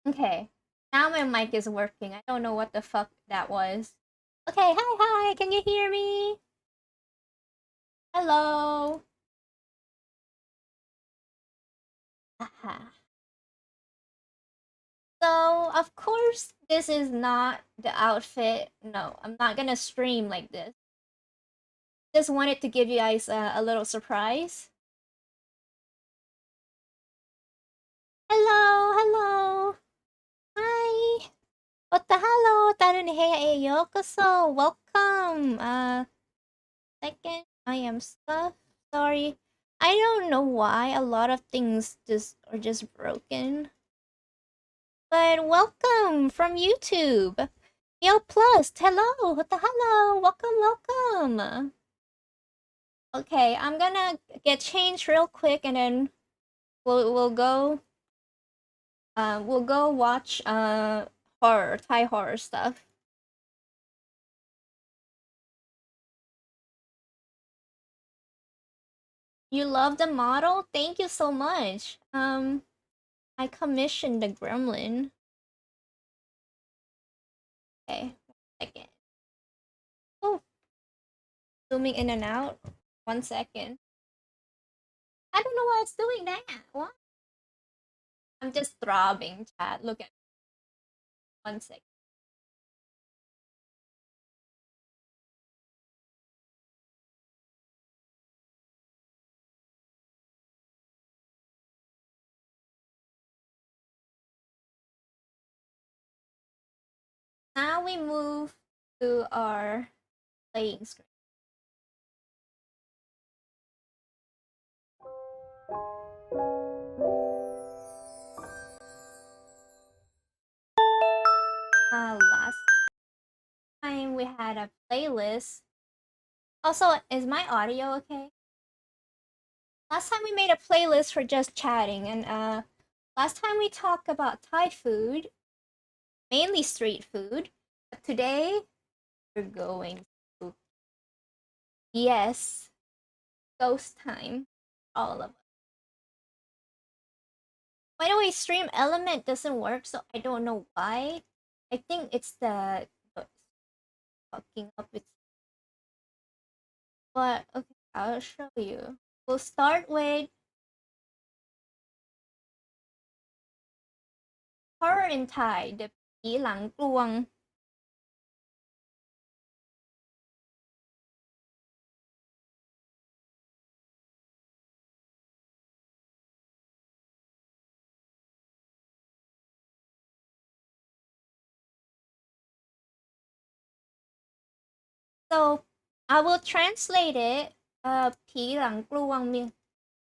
Okay, now my mic is working. I don't know what the fuck that was. Okay, hi, can you hear me? Hello. Aha. So, of course, this is not the outfit. No, I'm not gonna stream like this. Just wanted to give you guys a little surprise. Hello. Hi. HotaHello Ghosties. Welcome. Second, I am stuffed. Sorry. I don't know why a lot of things are just broken. But welcome from YouTube. Yo Plus, hello, HotaHello, welcome. Okay, I'm gonna get changed real quick and then we'll go watch Thai horror stuff. You love the model? Thank you so much. I commissioned the gremlin. Okay, 1 second. Oh, zooming in and out. 1 second. I don't know why it's doing that. What? I'm just throbbing, chat. Look at 1 second. Now we move to our playing screen. Last time we had a playlist. Also, is my audio okay? Last time we made a playlist for just chatting, and Last time we talked about Thai food, mainly street food, but today we're going to, yes, ghost time, all of us. By the way, stream element doesn't work, so I don't know why. I think it's the fucking up with. But okay, I'll show you. We'll start with horror in Thai, the ผีหลังกลวง So I will translate it. ผีหลังกลวง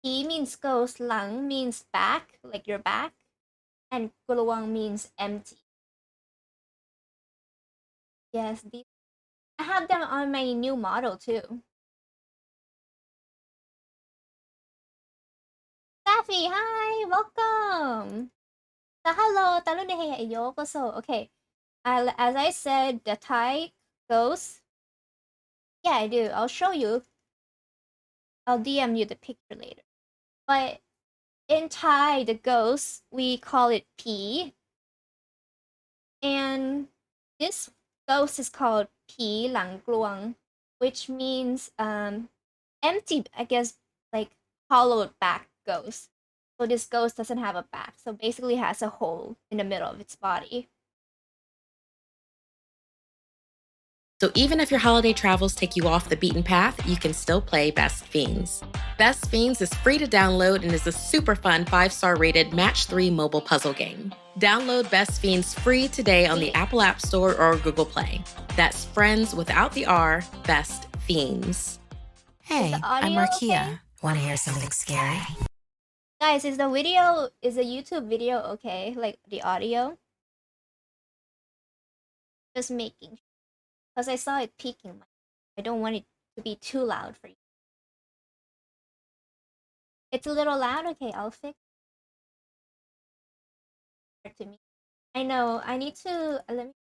ผี means ghost, หลัง means back, like your back, and กลวง means empty. Yes, I have them on my new model too. Safi, hi, welcome. So hello, talunehe yokoso. Okay, as I said, the Thai ghost. Yeah, I do. I'll show you. I'll DM you the picture later. But in Thai, the ghost, we call it P. And this ghost is called P Lang Gluang, which means empty, I guess, like hollowed back ghost. So this ghost doesn't have a back, so basically has a hole in the middle of its body. So even if your holiday travels take you off the beaten path, you can still play Best Fiends. Best Fiends is free to download and is a super fun 5-star rated match 3 mobile puzzle game. Download Best Fiends free today on the Apple App Store or Google Play. That's friends without the R, Best Fiends. Hey, I'm Markia. Okay? Want to hear something scary? Guys, is the YouTube video okay? Like the audio? Just making sure. Because I saw it peaking. I don't want it to be too loud for you. It's a little loud? Okay, I'll fix it. To me. I know, I need to... let me...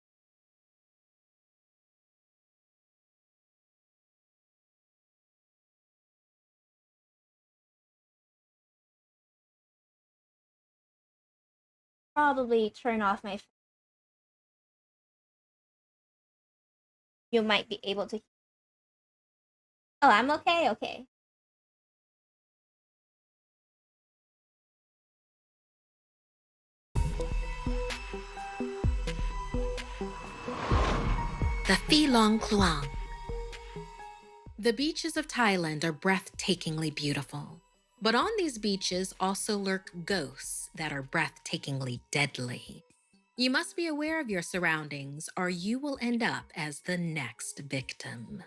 probably turn off my... You might be able to... Oh, I'm okay? Okay. The Phi Long Kluang. The beaches of Thailand are breathtakingly beautiful. But on these beaches also lurk ghosts that are breathtakingly deadly. You must be aware of your surroundings or you will end up as the next victim.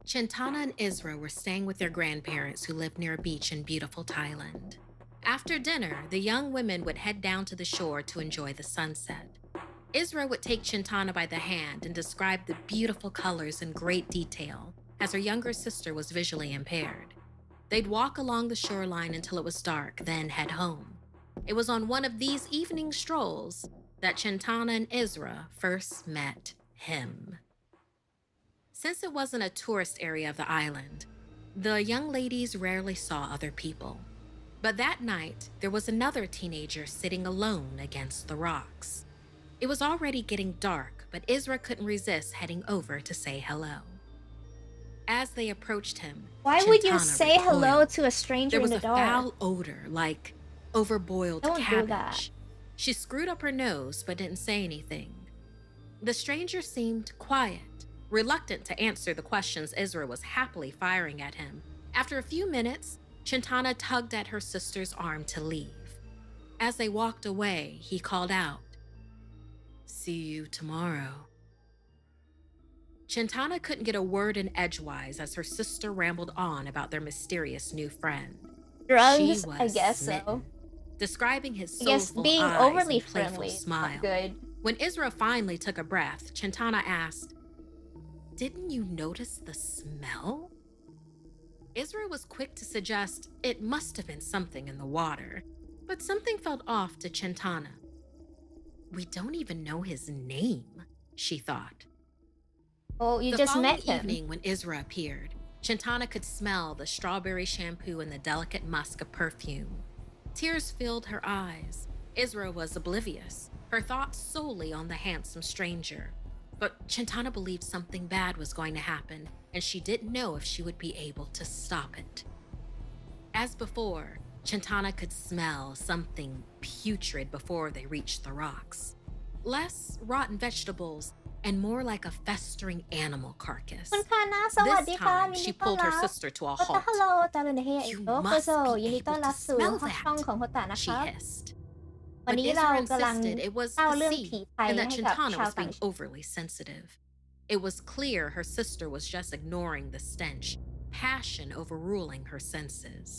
Chintana and Isra were staying with their grandparents who lived near a beach in beautiful Thailand. After dinner, the young women would head down to the shore to enjoy the sunset. Isra would take Chintana by the hand and describe the beautiful colors in great detail, as her younger sister was visually impaired. They'd walk along the shoreline until it was dark, then head home. It was on one of these evening strolls that Chintana and Isra first met him. Since it wasn't a tourist area of the island, the young ladies rarely saw other people. But that night, there was another teenager sitting alone against the rocks. It was already getting dark, but Isra couldn't resist heading over to say hello. As they approached him, why would you Chintana say hello recoiled. to a stranger There was in the a dark? foul odor like overboiled Don't do cabbage. that. She screwed up her nose but didn't say anything. The stranger seemed quiet, reluctant to answer the questions Isra was happily firing at him. After a few minutes, Chintana tugged at her sister's arm to leave. As they walked away, he called out, "See you tomorrow." Chintana couldn't get a word in edgewise as her sister rambled on about their mysterious new friend. Drugs, She was I guess smitten, so. describing his I guess soulful being eyes overly and playful friendly smile. is not good. When Isra finally took a breath, Chintana asked, "Didn't you notice the smell?" Isra was quick to suggest it must have been something in the water, But something felt off to Chintana. We don't even know his name, she thought. Oh, you The just following met him. evening, when Isra appeared, Chintana could smell the strawberry shampoo and the delicate musk of perfume. Tears filled her eyes. Isra was oblivious, her thoughts solely on the handsome stranger. But Chintana believed something bad was going to happen, and she didn't know if she would be able to stop it. As before, Chintana could smell something putrid before they reached the rocks. Less rotten vegetables and more like a festering animal carcass. คุณคานะสวัส This ดีค่ะ time, ยิน she ดีต้อน pulled รั her บ sister to a โฮตา halt. ฮัลโหลตาลุนเฮย You โยโก must โซ be ยินดี able ต้อน to รับสู่ smell ช่อง that, ของโฮตานะค she รับ hissed. วัน But นี้เรา Isra กำลัง insisted it was เล่า the เรื่อง sea ผีไทย and that ให้กับ Chintana ชาว was ต่าง being ชาติ overly sensitive. It was clear her sister was just ignoring the stench, passion overruling her senses.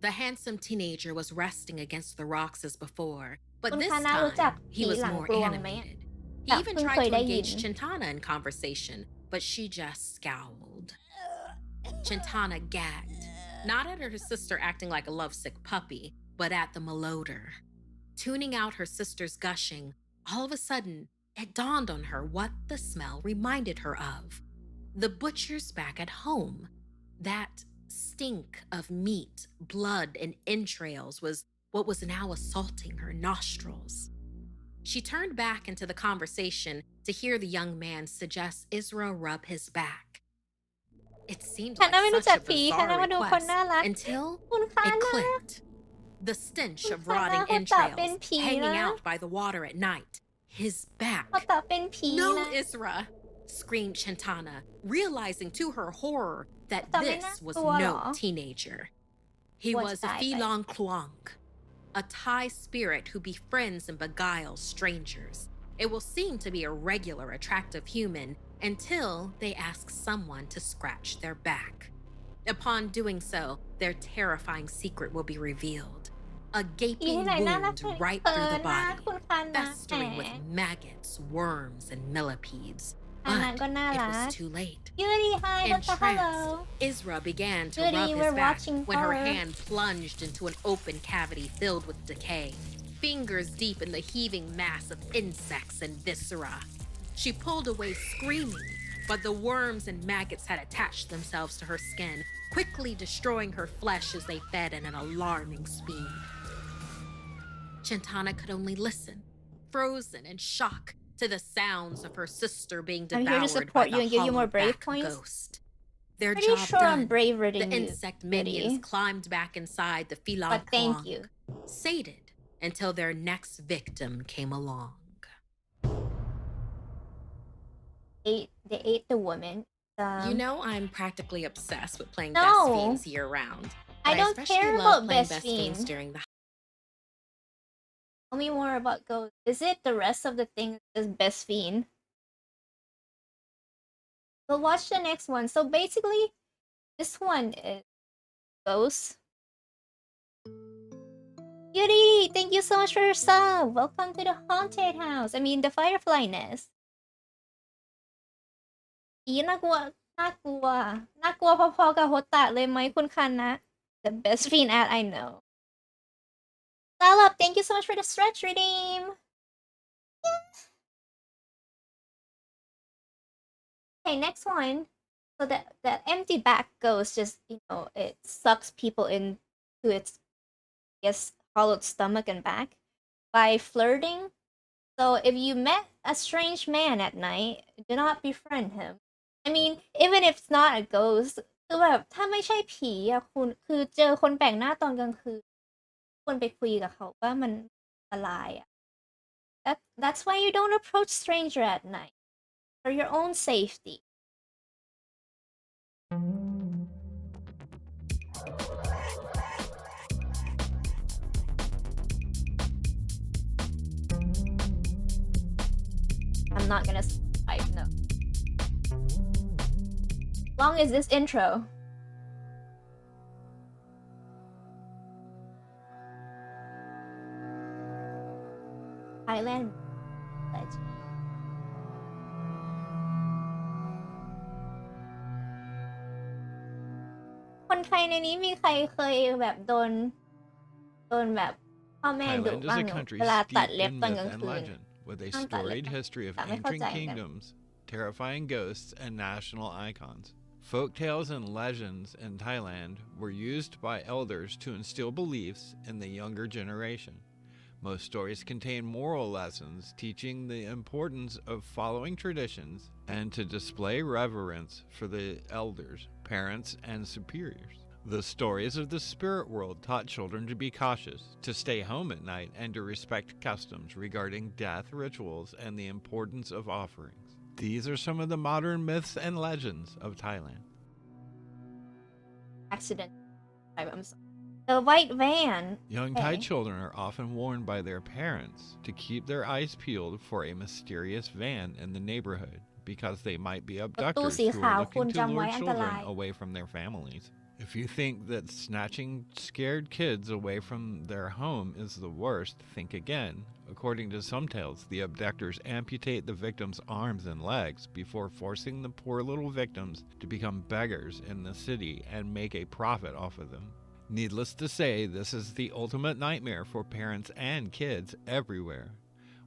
The handsome teenager was resting against the rocks as before, but คุณ this คานะรู้จัก time ผี he was หลัง more กลวงไหม animated. He แต่ even เพิ่ง tried เคย to ได้ยิน engage Chintana in conversation, but she just scowled. Chintana gagged, not at her sister acting like a lovesick puppy, but at the malodor. Tuning out her sister's gushing, all of a sudden, it dawned on her what the smell reminded her of. The butcher's back at home. That stink of meat, blood, and entrails was what was now assaulting her nostrils. She turned back into the conversation to hear the young man suggest Isra rub his back. It seemed คา like นะไม่รู้จัก such a ผีคานะ bizarre มาดูคน request น่ารัก until คุณคา it นะ clicked. The stench คุณ of คานะ rotting โฮตะเป็น entrails ผี hanging นะ out by the water at night. His โฮ back. ตะเป็นผี No, นะ Isra, screamed Chintana, realizing to her horror that แต่ไม่ this น่า was กลัวเหรอ no teenager. He What's was a that, babe? Phelan Kluang, a Thai spirit who befriends and beguiles strangers. It will seem to be a regular, attractive human until they ask someone to scratch their back. Upon doing so, their terrifying secret will be revealed. A ผี gaping ที่ไหนน่ารัก wound เ right ขิ through น the นะ body, คุณคานะ festering แห with ม maggots, worms, and millipedes. อันนั้น But ก็น่า it รัก was too late. ยูริไฮโฮตาฮัลโหล Entranced, Isra began to Goody, rub his we're back watching when her horror. hand plunged into an open cavity filled with decay, fingers deep in the heaving mass of insects and viscera. She pulled away screaming, but the worms and maggots had attached themselves to her skin, quickly destroying her flesh as they fed at an alarming speed. Chintana could only listen, frozen in shock, to the sounds of her sister being I'm here to devoured support by you the and give you more brave hollow-back points. ghost. Their Pretty job sure I'm done, braver the than you, insect minions Goody. climbed back inside the Phelan But thank Kluang, you. sated until their next victim came along. They ate the woman. You know I'm practically obsessed with playing No. Best Fiends year-round. I But don't especially care love about playing Best Best Fiends Fiend. during the Tell me more about Ghost. Is it the rest of the thing is Best Fiend? We'll watch the next one. So basically, this one is Ghost. Yuri, thank you so much for your sub. Welcome to the haunted house. I mean, the Firefly Nest. ผีน่ากลัว น่ากลัว น่ากลัวพอๆกับโฮตะเลยไหมคุณคันนะ The best fiend ad I know. Salop, thank you so much for the stretch redeem. Okay, next one. So that empty back ghost just, it sucks people into its, hollowed stomach and back by flirting. So if you met a strange man at night, do not befriend him. I mean, even if it's not a ghost, คือแบบถ้าไม่ใช่ผีอะคุณคือเจอคนแปลกหน้าตอนกลางคืนควรไปคุยกับเขาว่ามันอันตรายอะ That's why you don't approach stranger at night for your own safety. I'm not gonna fight, no. Long as this intro. Thailand legend. คนไทยในนี้มีใครเคยแบบโดน โดนแบบพ่อแม่ดุ Thailand is บ้าง a หนู country เวลาตัด steeped เล็บ in ตอน myth กลาง and คืน legend, with a ห้ามตัดเล็บ storied history of แต่ไม่เข้า ancient ใจกัน kingdoms, terrifying ghosts, and national icons. Folk tales and legends in Thailand were used by elders to instill beliefs in the younger generation. Most stories contain moral lessons teaching the importance of following traditions and to display reverence for the elders, parents, and superiors. The stories of the spirit world taught children to be cautious, to stay home at night, and to respect customs regarding death rituals and the importance of offerings. These are some of the modern myths and legends of Thailand. accident I'm sorry. The white van Young Thai children are often warned by their parents to keep their eyes peeled for a mysterious van in the neighborhood because they might be รถตู้ abductors สี who ขาว are คุณ looking to จำไว้ lure อันต children ราย away from their families. If you think that snatching scared kids away from their home is the worst, think again. According to some tales, the abductors amputate the victims' arms and legs before forcing the poor little victims to become beggars in the city and make a profit off of them. Needless to say, this is the ultimate nightmare for parents and kids everywhere.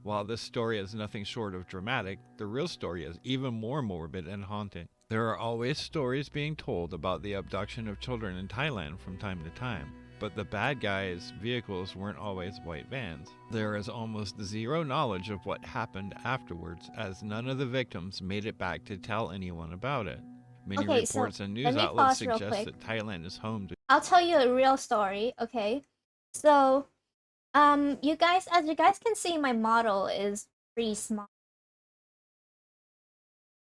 While this story is nothing short of dramatic, the real story is even more morbid and haunting. There are always stories being told about the abduction of children in Thailand from time to time, but the bad guys' vehicles weren't always white vans. There is almost zero knowledge of what happened afterwards, as none of the victims made it back to tell anyone about it. Many Okay, so reports and let news me outlets pause real suggest quick. that Thailand is home to I'll tell you a real story, okay? So, you guys, as you guys can see, my model is pretty small.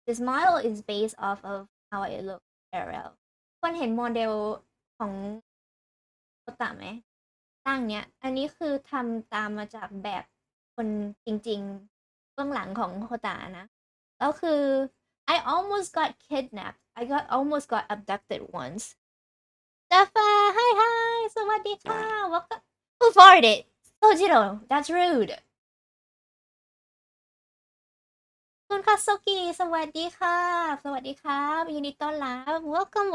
This model is based off of how I look IRL. คนเห็นโมเดลของโคตะไหมตั้งเนี้ย อันนี้คือทำตามมาจากแบบคนจริงๆเบื้องหลังของโคตะนะ แล้วคือ I almost got kidnapped. almost got abducted once. Steffa, hi, สวัสดีค่ะ Welcome. Who farted? Sojiro, that's rude. คุณคาโซกิสวัสดีค่ะ สวัสดีครับยินดีต้อนรับ welcome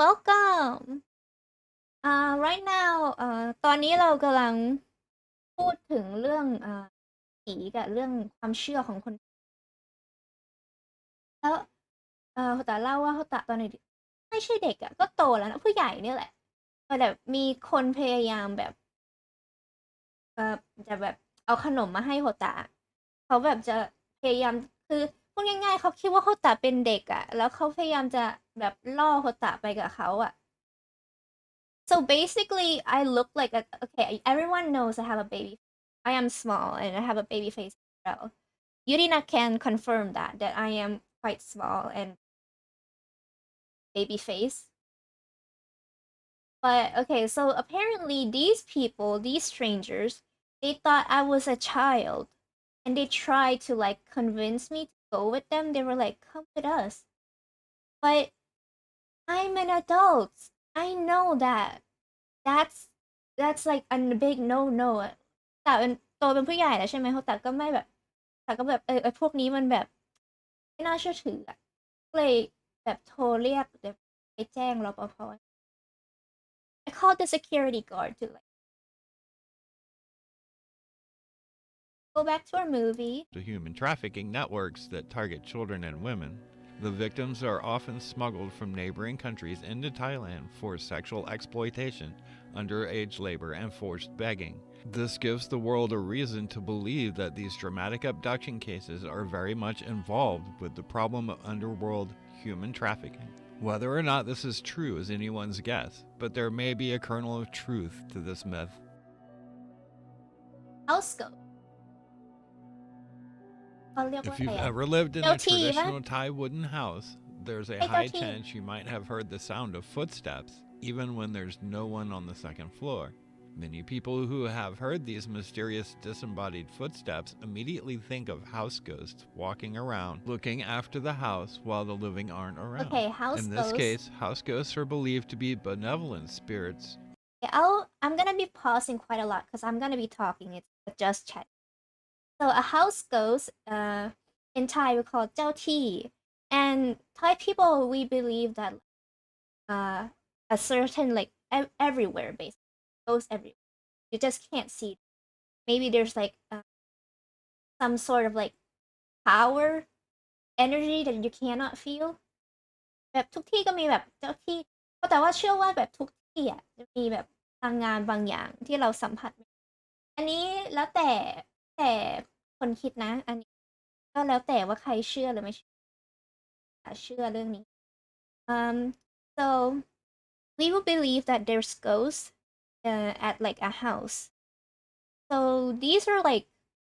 right now ตอนนี้เรากำลังพูดถึงเรื่องผีกับเรื่องความเชื่อของคนแล้วโฮตะเล่าว่าโฮตะตอนเด็กไม่ใช่เด็กอะก็โตแล้วนะผู้ใหญ่เนี่ยแหละแบบมีคนพยายามแบบจะแบบเอาขนมมาให้โฮตะเขาแบบจะพยายามคือพูดง่ายๆเขาคิดว่าโฮตะเป็นเด็กอะแล้วเขาพยายามจะแบบล่อโฮตะไปกับเขาอะ so basically I look like okay everyone knows I have a baby I am small and I have a baby face as well Yurina can confirm that I am quite small and baby face but okay so apparently these people these strangers they thought I was a child and they tried to like convince me to go with them they were like come with us but I'm an adult I know that's like a big no แต่เป็นโตเป็นผู้ใหญ่แล้วใช่ไหมเขาแต่ก็ไม่แบบแต่ก็แบบพวกนี้มันแบบไม่น่าเชื่อถืออะก็เลยแบบโทรเรียกแบบไปแจ้งรปภ I called the security guard to like go back to our movie human trafficking networks that target children and women. The victims are often smuggled from neighboring countries into Thailand for sexual exploitation, underage labor, and forced begging. This gives the world a reason to believe that these dramatic abduction cases are very much involved with the problem of underworld human trafficking. Whether or not this is true is anyone's guess, but there may be a kernel of truth to this myth. house ghost เขาเรียกว่า If อะไร you've อะ ever lived in a เจ้าที่ปะ traditional Thai wooden house, there's a Hey, high Toti. chance you might have heard the sound of footsteps, even when there's no one on the second floor. Many people who have heard these mysterious disembodied footsteps immediately think of house ghosts walking around, looking after the house while the living aren't around. Okay, house In this ghosts. case, house ghosts are believed to be benevolent spirits. Yeah, I'm gonna be pausing quite a lot because I'm gonna be talking. It's just chat. So a house ghost, in Thai we call it เจ้าที่ and Thai people we believe that a certain like everywhere basically goes everywhere. you just can't see. Maybe there's like some sort of like power energy that you cannot feel แบบทุกที่ก็มีแบบเจ้าที่แต่ว่าเชื่อว่าแบบทุกที่อ่ะจะมีแบบพลังงานบางอย่างที่เราสัมผัสไม่ได้อันนี้แล้วแต่คนคิดนะอันนี้ก็แล้วแต่ว่าใครเชื่อหรือไม่เชื่อเรื่องนี้ so we will believe that there's ghosts at like a house so these are like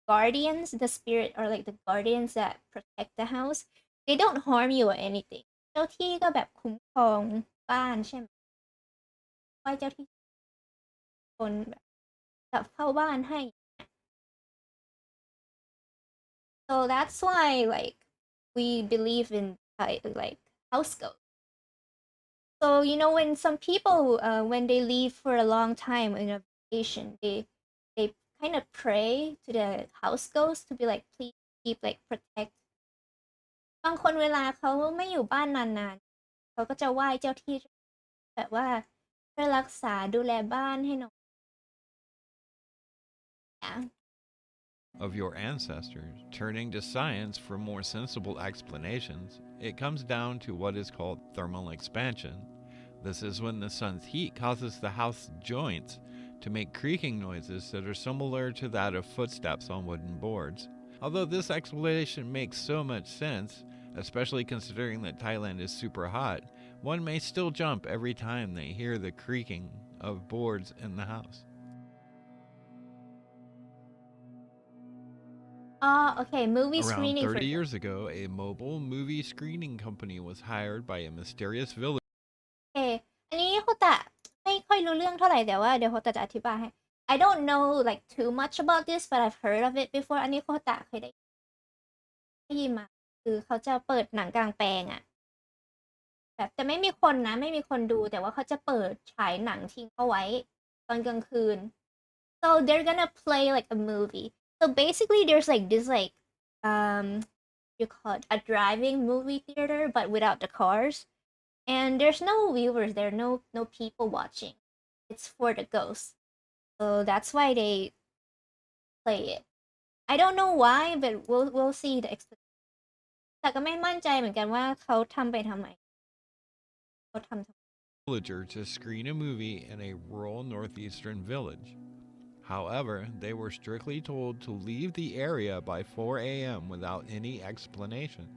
guardians the spirit are like the guardians that protect the house they don't harm you or anything เจ้าที่ก็แบบคุ้มครองบ้านใช่ไหมว่าเจ้าที่คนแบบเฝ้าบ้านให้ so that's why like we believe in like house ghosts so you know when some people when they leave for a long time in a vacation they kind of pray to the house ghost to be like please keep like protect บางคนเวลาเขาไม่อยู่บ้านนานๆเขาก็จะไหว้เจ้าที่แบบว่าช่วยรักษาดูแลบ้านให้หน่อย yeah. Of your ancestors, turning to science for more sensible explanations, it comes down to what is called thermal expansion. This is when the sun's heat causes the house joints to make creaking noises that are similar to that of footsteps on wooden boards. Although this explanation makes so much sense, especially considering that Thailand is super hot, one may still jump every time they hear the creaking of boards in the house. Okay, movie Around screening 30 years ago, a mobile movie screening company was hired by a mysterious village. โอเคอันนี้โฮตะไม่ค่อยรู้เรื่องเท่าไหร่แต่ว่าเดี๋ยวโฮตะจะอธิบายให้ I don't know like too much about this but I've heard of it before อันนี้โฮตะเคยได้ยินมาคือเขาจะเปิดหนังกลางแปลงอะแบบจะไม่มีคนนะไม่มีคนดูแต่ว่าเขาจะเปิดฉายหนังทิ้งเอาไว้ตอนกลางคืน so they're gonna play like a movie so basically there's like this like you call it a driving movie theater but without the cars and there's no viewers there no people watching it's for the ghosts so that's why they play it I don't know why but we'll see the explanation แต่ก็ไม่มั่นใจเหมือนกันว่าเขาทำไปทำไมเขาทำ villager to screen a movie in a rural northeastern village. However, they were strictly told to leave the area by 4 a.m. without any explanation.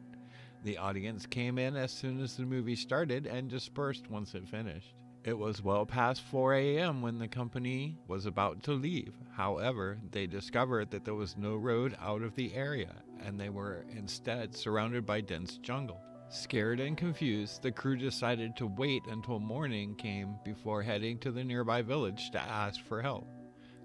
The audience came in as soon as the movie started and dispersed once it finished. It was well past 4 a.m. when the company was about to leave. However, they discovered that there was no road out of the area, and they were instead surrounded by dense jungle. Scared and confused, the crew decided to wait until morning came before heading to the nearby village to ask for help.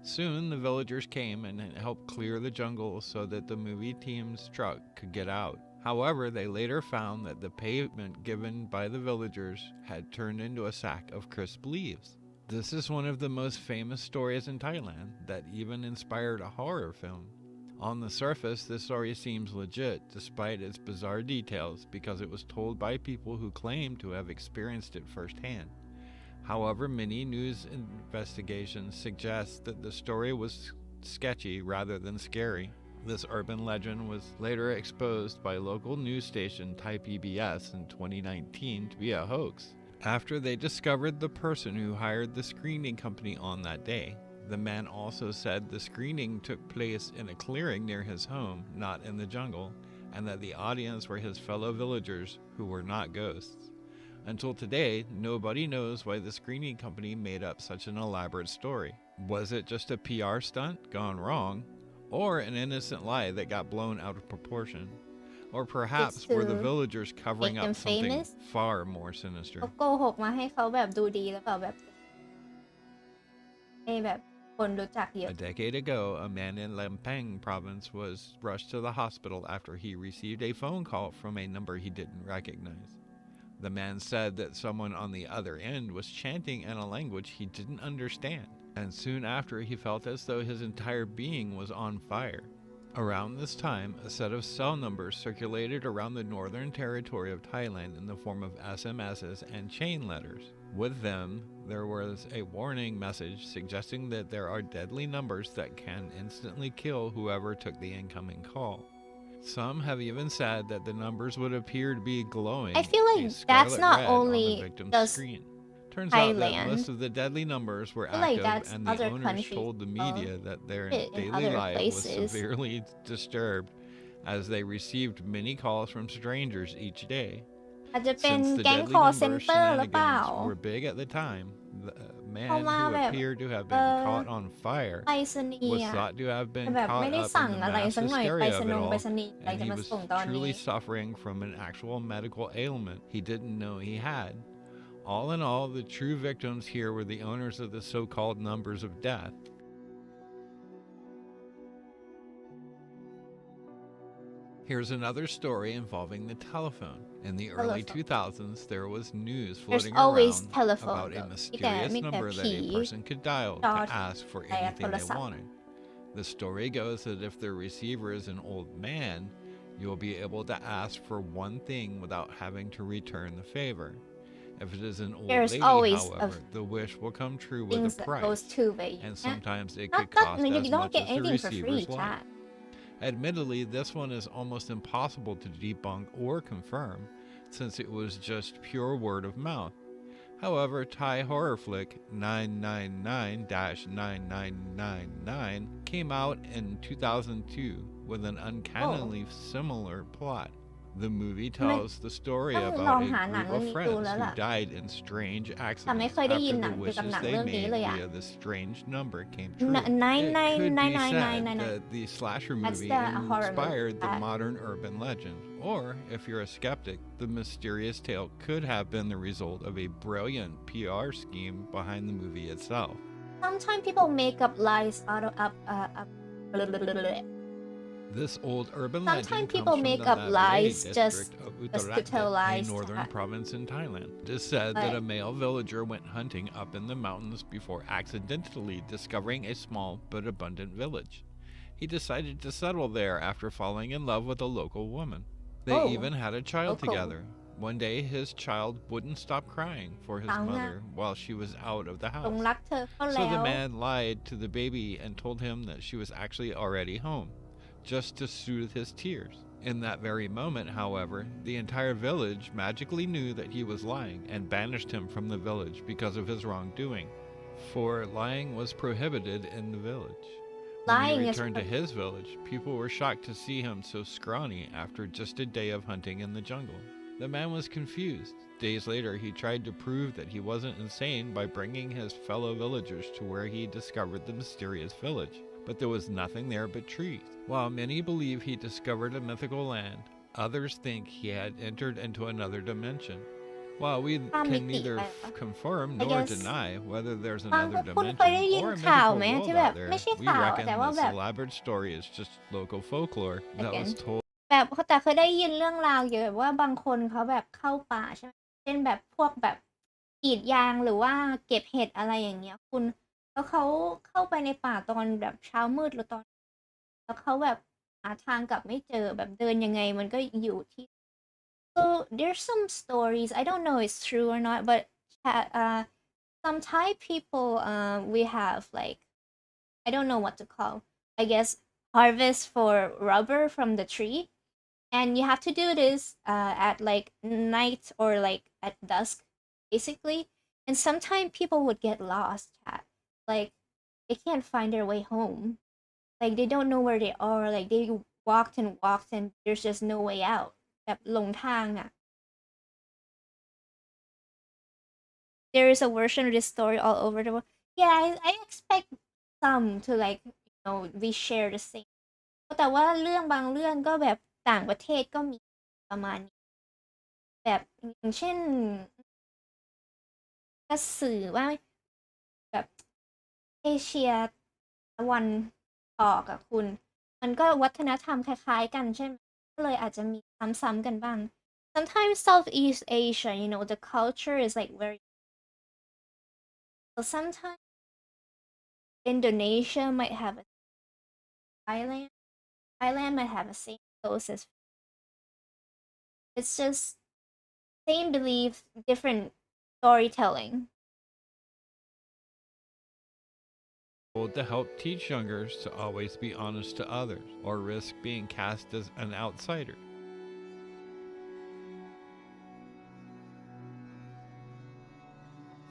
Soon, the villagers came and helped clear the jungle so that the movie team's truck could get out. However, they later found that the pavement given by the villagers had turned into a sack of crisp leaves. This is one of the most famous stories in Thailand that even inspired a horror film. On the surface, this story seems legit despite its bizarre details because it was told by people who claim to have experienced it firsthand. However, many news investigations suggest that the story was sketchy rather than scary. This urban legend was later exposed by local news station Thai PBS in 2019 to be a hoax. After they discovered the person who hired the screening company on that day, the man also said the screening took place in a clearing near his home, not in the jungle, and that the audience were his fellow villagers who were not ghosts. Until today, nobody knows why the screening company made up such an elaborate story. Was it just a PR stunt gone wrong, or an innocent lie that got blown out of proportion? Or perhaps were the villagers covering up something far more sinister? เขาโกหกมาให้เขาแบบดูดีแล้วเปล่าแบบให้แบบคนรู้จักเยอะ A decade ago, a man in Lampang province was rushed to the hospital after he received a phone call from a number he didn't recognize. The man said that someone on the other end was chanting in a language he didn't understand, and soon after he felt as though his entire being was on fire. Around this time, a set of cell numbers circulated around the northern territory of Thailand in the form of SMSs and chain letters. With them, there was a warning message suggesting that there are deadly numbers that can instantly kill whoever took the incoming call. Some have even said that the numbers would appear to be glowing I feel a like that's scarlet not red on the only victim's just screen. Turns out that Thailand. most of the deadly numbers were I feel like active, that's and the other owners countries told the as well. media that their Shit, in daily other life was places. severely disturbed as they received many calls from strangers each day. อาจจะเป็น Since the แก๊ง deadly call number center หรือเปล่า shenanigans were big at the time, the เพราะ man ว่า who แบบ appeared to have been caught on fire ไปรษณี was ย์อะ thought to have แต่ been แบบ caught ไม่ได้ up สั่ง in the อะไร mass สักหน่อยไป hysteria ส of น it ง all, ไปรษณีย์อะไร and จะ he มา was ส่งตอนนี้ truly suffering from an actual medical ailment he didn't know he had. All in all, the true victims here were the owners of the so-called numbers of death. Here's another story involving the telephone. In the early Telephone. 2000s, there was news There's floating always around telephone about a though. mysterious Make that number that a P person could dial dot to ask forแต่ anything โทร they ศัพท์ wanted. The story goes that if the receiver is an old man, you'll be able to ask for one thing without having to return the favor. If it is an old There's lady, always however, the wish will come true with things a that price, goes two way and นะ sometimes it not could that cost you as don't much get as the anything for free receiver's life. chat Admittedly, this one is almost impossible to debunk or confirm, since it was just pure word of mouth. However, Thai horror flick 999-9999 came out in 2002 with an uncannily similar plot. The movie tells the story ต้องล about องหา a หนัง group เรื่อง of นี้ดู friends แล้ว who ล่ะ died in strange แต่ไม่ accidents เคยได้ยิน after หนั the งเกี่ยวกับ wishes หนัง they เรื่องนี้เลย made อะ via the strange number came true. nine It nine could nine be nine said nine nine that the slasher That's movie the horror movie, inspired the that. modern urban legend. Or, if you're a skeptic, the mysterious tale could have been the result of a brilliant PR scheme behind the movie itself. sometimes people make up lies out of This old urban Sometimes legend people comes from make the up Mawray lies district of just to tell Uttarakhand, lies a to northern her. province in Thailand. It is said that a male villager went hunting up in the mountains before accidentally discovering a small but abundant village. He decided to settle there after falling in love with a local woman. They Oh, even had a child local. together. One day, his child wouldn't stop crying for his ฟังนะ mother while she was out of the หลง house. รักเธอเขา So แล้ the ว man lied to the baby and told him that she was actually already home, just to soothe his tears. In that very moment, however, the entire village magically knew that he was lying and banished him from the village because of his wrongdoing. For lying was prohibited in the village. When Lying he is returned to his village, people were shocked to see him so scrawny after just a day of hunting in the jungle. The man was confused. Days later, he tried to prove that he wasn't insane by bringing his fellow villagers to where he discovered the mysterious village. But there was nothing there but trees. While many believe he discovered a mythical land, others think he had entered into another dimension. While we can neither confirm I nor guess deny whether there's บาง another คุณเคยได้ dimension ยิน or a ข่าว mythical ไหม world ที่แบบ out there, ไม่ใช่ we ข่าว reckon แต่ว่า this แบบ elaborate story is just local folklore that was Again. told แบบแต่เคยได้ยินเรื่องราวเกี่ยวกับว่าบางคนเขาแบบเข้าป่าใช่ไหมเช่นแบบพวกแบบกรีดยางหรือว่าเก็บเห็ดอะไรอย่างเงี้ยคุณแล้วเขาเข้าไปในป่าตอนแบบเช้ามืดหรือตอนแล้วเขาแบบหาทางกลับไม่เจอแบบเดินยังไงมันก็อยู่ที่ so there's some stories I don't know if it's true or not but some Thai people we have like I don't know what to call I guess harvest for rubber from the tree and you have to do this at like night or like at dusk basically and sometimes people would get lost like they can't find their way home like they don't know where they are like they walked and there's just no way out แบบหลงทางอ่ะ there is a version of this story all over the world yeah I expect some to like we share the same แต่ว่าเรื่องบางเรื่องก็แบบต่างประเทศก็มีประมาณนี้แบบอย่างเช่นกระสือว่าแบบเอเชียตะวันออกอะคุณมันก็วัฒนธรรมคล้ายๆกันใช่ไหมก็เลยอาจจะมีซ้ำๆกันบ้าง sometimes Southeast Asia the culture is like very so sometimes Indonesia might have a Thailand might have the same coast as it's just same belief different storytelling. To help teach youngers to always be honest to others or risk being cast as an outsider.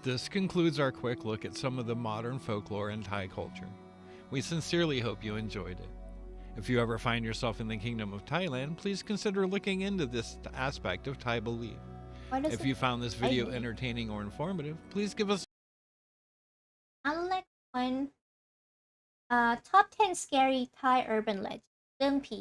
This concludes our quick look at some of the modern folklore in Thai culture. We sincerely hope you enjoyed it. If you ever find yourself in the Kingdom of Thailand, please consider looking into this aspect of Thai belief. If you found this video entertaining or informative, please give us Unlike one, top 10 scary Thai urban legends. เรื่องผี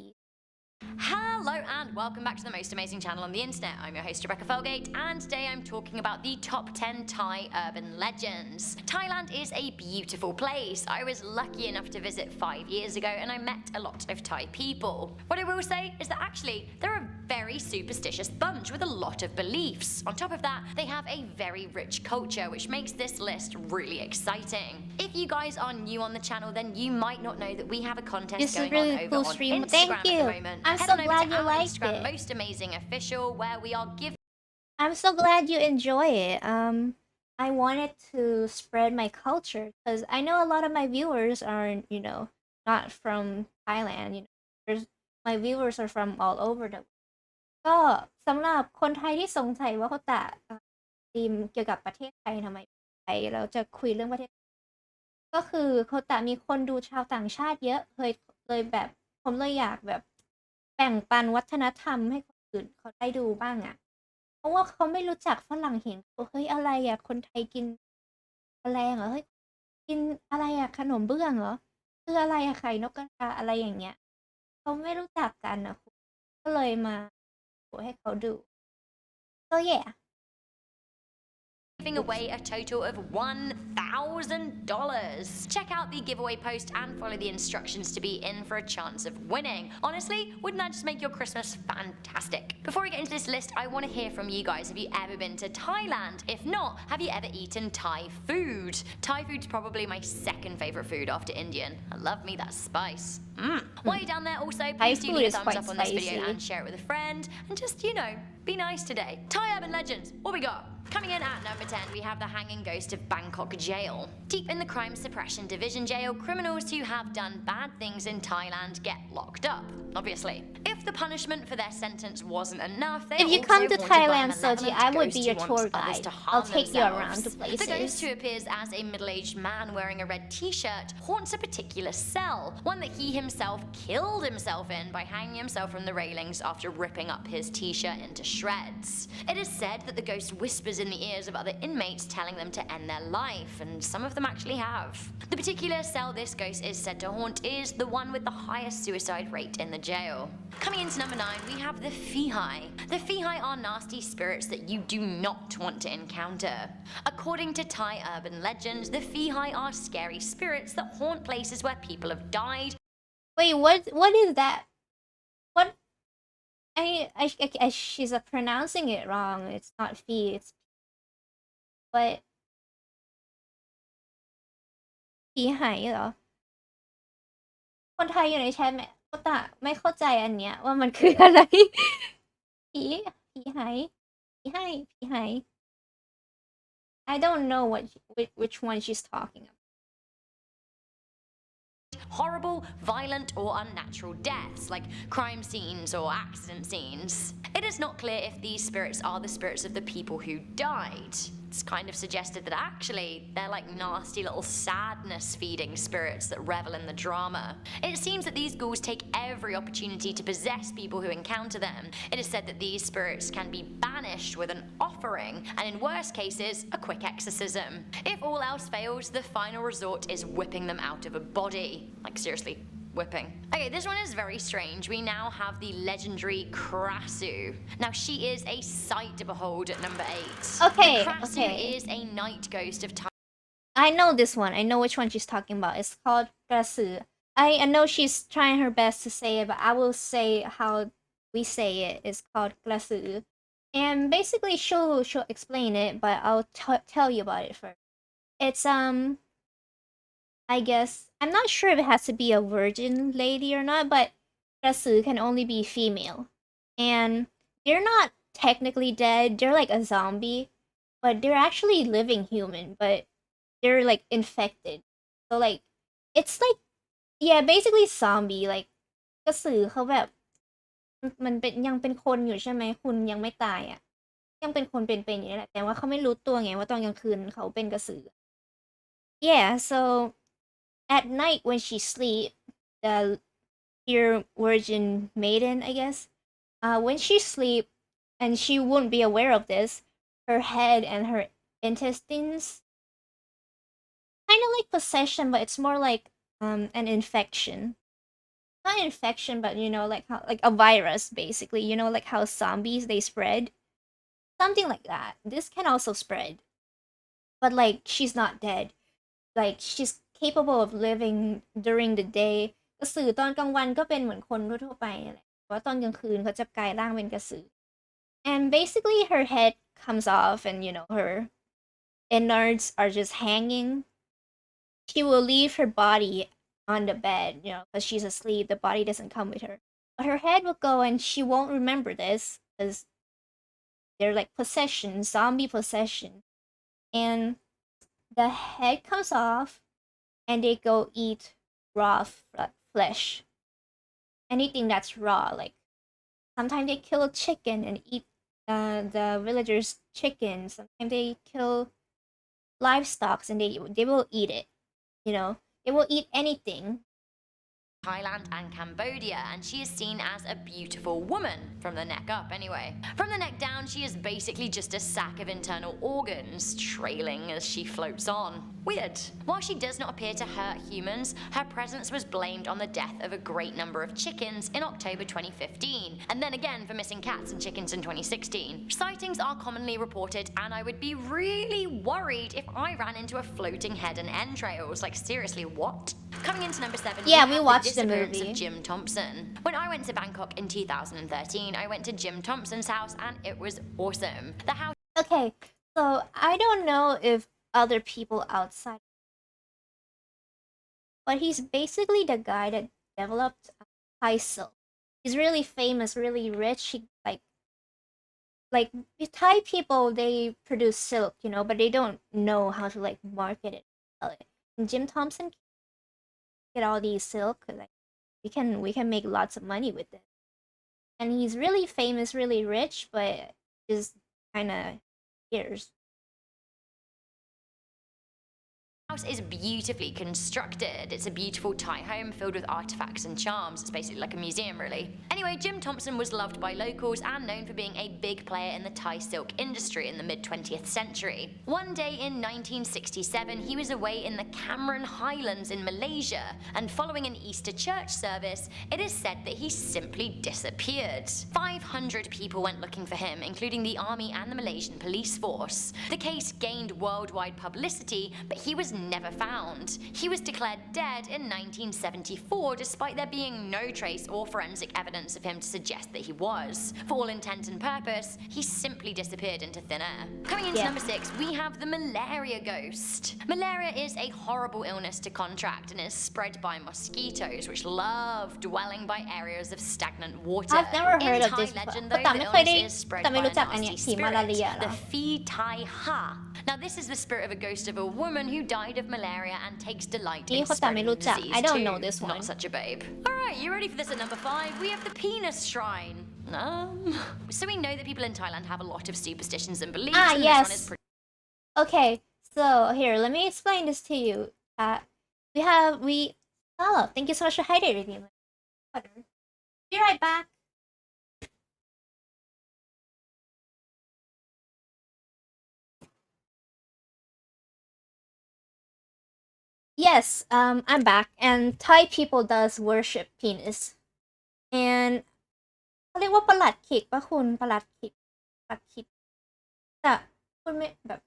Hello and welcome back to the most amazing channel on the internet. I'm your host Rebecca Felgate and today I'm talking about the top 10 Thai urban legends. Thailand is a beautiful place. I was lucky enough to visit 5 years ago and I met a lot of Thai people. What I will say is that actually they're a very superstitious bunch with a lot of beliefs. On top of that, they have a very rich culture which makes this list really exciting. If you guys are new on the channel then you might not know that we have a contest This is going really on over cool on stream. Instagram Thank at you. the moment. I'm Head so on over glad to you our liked Instagram, it. Most Amazing Official, where we are giving I'm so glad you enjoy it. I wanted to spread my culture because I know a lot of my viewers are, not from Thailand. There's my viewers are from all over the world. ก็สำหรับคนไทยที่สงสัยว่าเขาตะธีมเกี่ยวกับประเทศไทยทำไมไทยเราจะคุยเรื่องประเทศก็คือเขาตะมีคนดูชาวต่างชาติเยอะเลยแบบผมเลยอยากแบบแบ่งปันวัฒนธรรมให้คนอื่นเขาได้ดูบ้างอ่ะเพราะว่าเขาไม่รู้จักฝรั่งเห็นเฮ้ยอะไรอ่ะคนไทยกินแมลงเหรอเฮ้ยกินอะไรอ่ะขนมเบื้องเหรอคืออะไรอ่ะไข่นกกระทาอะไรอย่างเงี้ยเขาไม่รู้จักกันอ่ะก็เลยมาให้เขาดู so yeah giving away a total of $1,000. Check out the giveaway post and follow the instructions to be in for a chance of winning. Honestly, wouldn't that just make your Christmas fantastic? Before we get into this list, I want to hear from you guys. Have you ever been to Thailand? If not, have you ever eaten Thai food? Thai food's probably my second favorite food after Indian. I love me that spice. While you're down there also, please do leave a thumbs up on this video and share it with a friend. And just, be nice today. Thai urban legends, what we got? Coming in at number 10, we have the hanging ghost of Bangkok jail. Deep in the Crime Suppression Division jail, criminals who have done bad things in Thailand get locked up, obviously. If the punishment for their sentence wasn't enough, they if you also come to haunted by a Thailand, Soji, malevolent I would ghost be who your wants tour others guide. to I'll harm take you themselves. around to places. The ghost, who appears as a middle-aged man wearing a red t-shirt, haunts a particular cell, one that he himself killed himself in by hanging himself from the railings after ripping up his t-shirt into shreds. It is said that the ghost whispers in the ears of other inmates telling them to end their life, and some of them actually have. The particular cell this ghost is said to haunt is the one with the highest suicide rate in the jail. Coming into number 9, we have the Phihai. The Phihai are nasty spirits that you do not want to encounter. According to Thai urban legends, the Phihai are scary spirits that haunt places where people have died. Wait, what is that? What? She's pronouncing it wrong. It's not fee, it's but ผีหายเหรอคนไทยอยู่ในแชทไม่เข้าใจอันเนี้ยว่ามันคืออะไรผีหาย I don't know which one she's talking about. Horrible, violent, or unnatural deaths, like crime scenes or accident scenes. It is not clear if these spirits are the spirits of the people who died. It's kind of suggested that actually they're like nasty little sadness-feeding spirits that revel in the drama. It seems that these ghouls take every opportunity to possess people who encounter them. It is said that these spirits can be banished with an offering, and in worst cases, a quick exorcism. If all else fails, the final resort is whipping them out of a body. Like seriously, whipping. Okay, this one is very strange. We now have the legendary Krasu. Now, she is a sight to behold at number 8. Okay, the Krasu okay. is a night ghost of time. I know this one. I know which one she's talking about. It's called Krasu. I know she's trying her best to say it, but I will say how we say it. It's called Krasu. And basically, she'll explain it, but I'll tell you about it first. It's, I guess, I'm not sure if it has to be a virgin lady or not, but Krasu can only be female. And they're not technically dead, they're like a zombie. but they're actually living human, but they're like infected. So like it's like yeah, basically zombie like กระสือเขาแบบมันเป็นยังเป็นคนอยู่ใช่ไหมคุณยังไม่ตายอ่ะยังเป็นคนเป็นๆอยู่นี่แหละแต่ว่าเขาไม่รู้ตัวไงว่าตอนกลางคืนเขาเป็นกระสือ yeah so at night when she sleep the pure virgin maiden I guess when she sleep and she wouldn't be aware of this her head and her intestines kind of like possession but it's more like an infection not infection but you know like how like a virus basically you know like how zombies they spread something like that this can also spread but like she's not dead like she's capable of living during the day กระสือตอนกลางวันก็เป็นเหมือนคนทั่วไปนั่นแหละแต่ว่าตอนกลางคืนเขาจะกลายร่างเป็นกระสือ and basically her head comes off and you know her innards are just hanging she will leave her body on the bed, you know, because she's asleep. The body doesn't come with her. But her head will go and she won't remember this because they're like possession, zombie possession. And the head comes off and they go eat raw flesh. Anything that's raw. Like sometimes they kill a chicken and eat the villagers' chicken. Sometimes they kill livestock and they will eat it, you know. They will eat anything. Thailand and Cambodia, and she is seen as a beautiful woman, from the neck up anyway. From the neck down, she is basically just a sack of internal organs, trailing as she floats on. Weird. While she does not appear to hurt humans, her presence was blamed on the death of a great number of chickens in October 2015, and then again for missing cats and chickens in 2016. Sightings are commonly reported, and I would be really worried if I ran into a floating head and entrails. Like, seriously, what? Coming into number 7, yeah, we watched the disappearance movie of Jim Thompson. When I went to Bangkok in 2013, I went to Jim Thompson's house and it was awesome. The house. Okay, so I don't know if other people outside, but he's basically the guy that developed Thai silk. He's really famous, really rich. He like Thai people they produce silk, you know, but they don't know how to like market it. And Jim Thompson get all these silk like we can make lots of money with it, and he's really famous, really rich, but just kind of scarce. House is beautifully constructed. It's a beautiful Thai home filled with artifacts and charms. It's basically like a museum, really. Anyway, Jim Thompson was loved by locals and known for being a big player in the Thai silk industry in the mid-20th century. One day in 1967, he was away in the Cameron Highlands in Malaysia, and following an Easter church service, it is said that he simply disappeared. 500 people went looking for him, including the army and the Malaysian police force. The case gained worldwide publicity, but he was never found. He was declared dead in 1974 despite there being no trace or forensic evidence of him to suggest that he was. For all intent and purpose, he simply disappeared into thin air. Coming into number 6, we have the malaria ghost. Malaria is a horrible illness to contract and is spread by mosquitoes, which love dwelling by areas of stagnant water. I've never heard in of this Thai legend, before. though, the illness is spread by a nasty spirit, the the Phi Tai Ha. Now, this is the spirit of a ghost of a woman who died of malaria and takes delight in spreading the disease I don't too. know this one. Not such a babe. Alright, you ready for this at number 5? We have the penis shrine. So we know that people in Thailand have a lot of superstitions and beliefs, and yes. this one is Okay, so here, let me explain this to you. Oh, thank you so much for hydrating. Be right back. Yes, I'm back, and Thai people does worship penis. And เขาเรียกว่าประหลัดขิกป่ะคุณประหลัดขิกแต่คุณไม่แบบ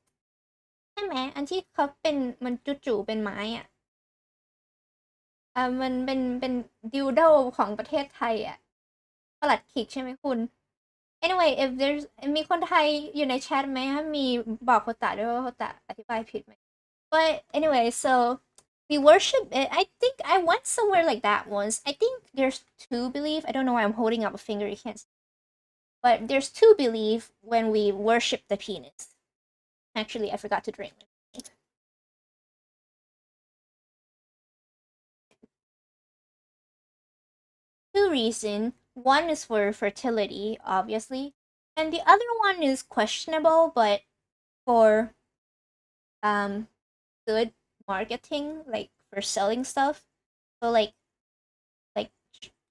ใช่ไหมอันที่เขาเป็นมันจู่ๆเป็นไม้อ่ะมันเป็นดิวโดของประเทศไทยอ่ะประหลัดขิกใช่ไหมคุณ anyway if there's มีคนไทยอยู่ในแชทไหมมีบอกโฮตะด้วยว่าโฮตะอธิบายผิดไหม but anyway so we worship it. I think I went somewhere like that once. I think there's two belief. I don't know why I'm holding up a finger. You can't see. But there's two belief when we worship the penis. Actually, I forgot to drink. Two reasons. One is for fertility, obviously, and the other one is questionable, but for good marketing, like for selling stuff. So like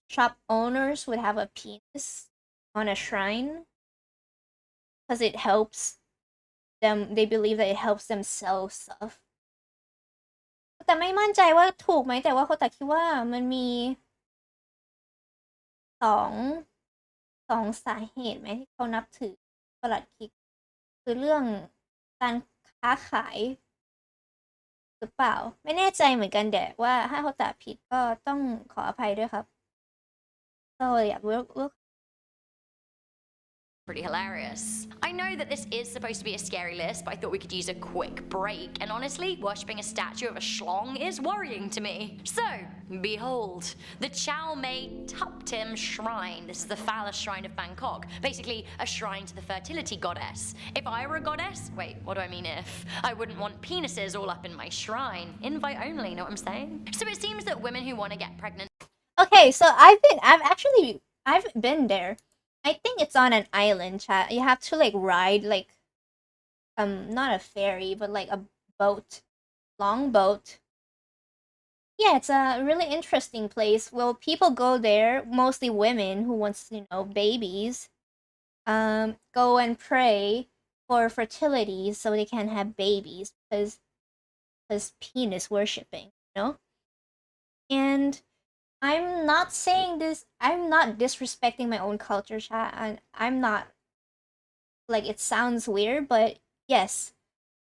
shop owners would have a penis on a shrine because it helps them. They believe that it helps them sell stuff. แต่ไม่มั่นใจว่าถูกไหมแต่ว่าเขาแต่คิดว่ามันมีสองสาเหตุไหมที่เขานับถือประหลัดขิกคือเรื่องการค้าขายหรือเปล่าไม่แน่ใจเหมือนกันแต่ว่าถ้าเขาตัดผิดก็ต้องขออภัยด้วยครับ so yeah we'll pretty hilarious. I know that this is supposed to be a scary list, but I thought we could use a quick break. And honestly, worshipping a statue of a schlong is worrying to me. So, behold, the Chow Mei Tuptim Shrine. This is the phallus shrine of Bangkok. Basically, a shrine to the fertility goddess. If I were a goddess, wait, what do I mean if? I wouldn't want penises all up in my shrine. Invite only, know what I'm saying? So it seems that women who want to get pregnant. Okay, so I've been there. I think it's on an island, chat. You have to like ride like not a ferry, but like a boat. Long boat. Yeah, it's a really interesting place. Well, people go there, mostly women who wants, babies. Go and pray for fertility so they can have babies because penis worshipping, And I'm not saying this, I'm not disrespecting my own culture, chat, and I'm not, like, it sounds weird, but yes,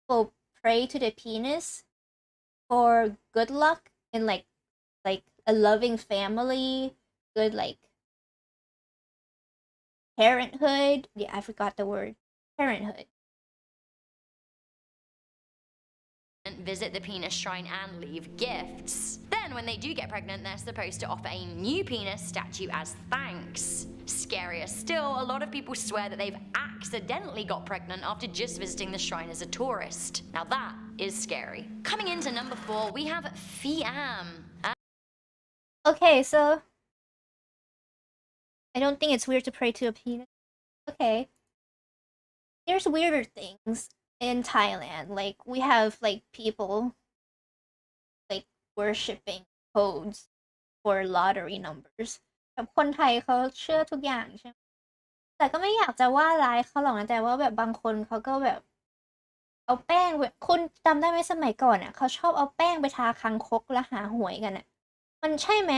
people pray to the penis for good luck and, like a loving family, good, like, parenthood. Yeah, I forgot the word. Parenthood. Visit the penis shrine and leave gifts. Then, when they do get pregnant, they're supposed to offer a new penis statue as thanks. Scarier still, a lot of people swear that they've accidentally got pregnant after just visiting the shrine as a tourist. Now that is scary. Coming into number 4, we have Fiam. Okay, so I don't think it's weird to pray to a penis. Okay. There's weirder things in Thailand. Like, we have, like, people, like, worshipping codes for lottery numbers. แบบคนไทยเขาเชื่อทุกอย่างใช่ไหมแต่ก็ไม่อยากจะว่าร้ายเขาหรอกนะแต่ว่าแบบบางคนเขาก็แบบเอาแป้งคุณจำได้ไหมสมัยก่อนอ่ะเขาชอบเอาแป้งไปทาคางคกแล้วหาหวยกันอ่ะมันใช่ไหม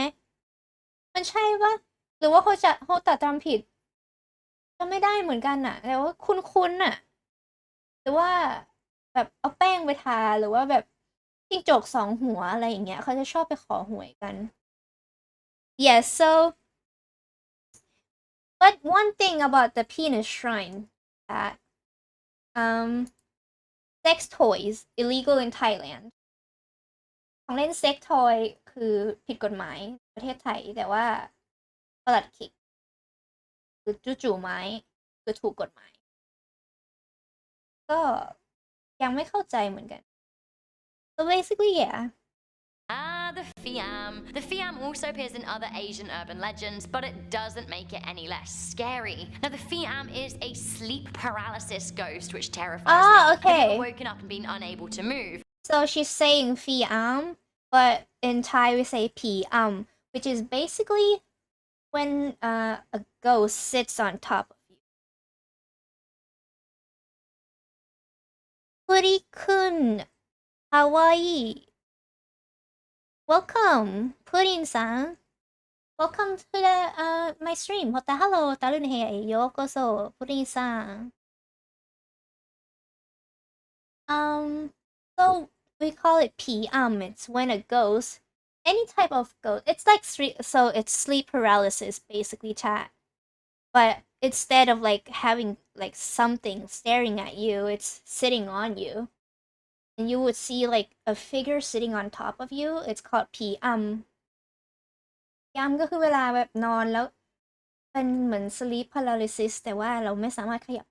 มันใช่ปะหรือว่าเขาตัดจำผิดก็ไม่ได้เหมือนกันอ่ะแต่ว่าคุ้นๆอ่ะหรือว่าแบบเอาแป้งไปทาหรือว่าแบบจิ้งจก2 หัวอะไรอย่างเงี้ยเขาจะชอบไปขอหวยกัน yes so but one thing about the penis shrine that sex toys illegal in Thailand ของเล่นเซ็กทอยคือผิดกฎหมายประเทศไทยแต่ว่าประหลัดขิกคือจู่ๆไม้คือถูกกฎหมายก็ยังไม่เข้าใจเหมือนกัน so basically yeah the Fiam. The Fiam also appears in other Asian urban legends, but it doesn't make it any less scary. Now, the Fiam is a sleep paralysis ghost which terrifies me. Okay. I've woken up and been unable to move. So she's saying Fiam, but in Thai we say Piam, which is basically when a ghost sits on top of you. Puri-kun, Hawaii. Welcome, Pudding-san. Welcome to the my stream. HotaHello Ghosties, Pudding-san. So we call it PM. It's when a ghost, any type of ghost. It's like it's sleep paralysis basically, chat. But instead of like having like something staring at you, it's sitting on you. And you would see like a figure sitting on top of you. It's called PM. PM ก็คือเวลาแบบนอนแล้วเป็นเหมือน sleep paralysis แต่ว่าเราไม่สามารถขยับ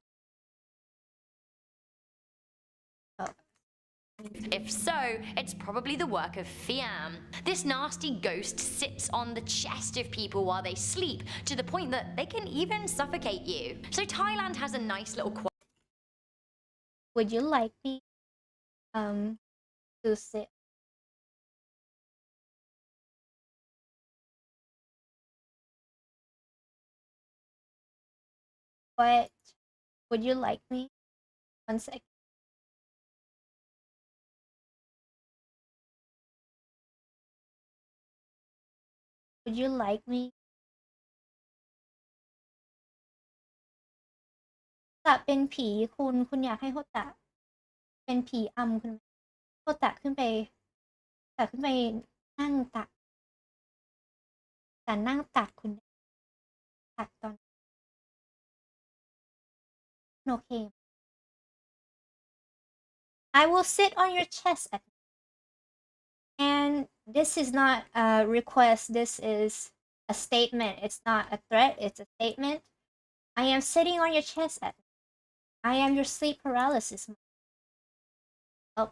If so, it's probably the work of Fiam. This nasty ghost sits on the chest of people while they sleep to the point that they can even suffocate you. So Thailand has a nice little Would you like me to sit? What would you like me? 1 second. Would you like me? ตะเป็นผีคุณอยากให้โฮตะเป็นผีอำคุณโฮตะขึ้นไปนั่งตักแต่นั่งตักคุณตักตอนโอเค I will sit on your chest and this is not a request, this is a statement. It's not a threat, it's a statement. I am sitting on your chest I am your sleep paralysis. Oh.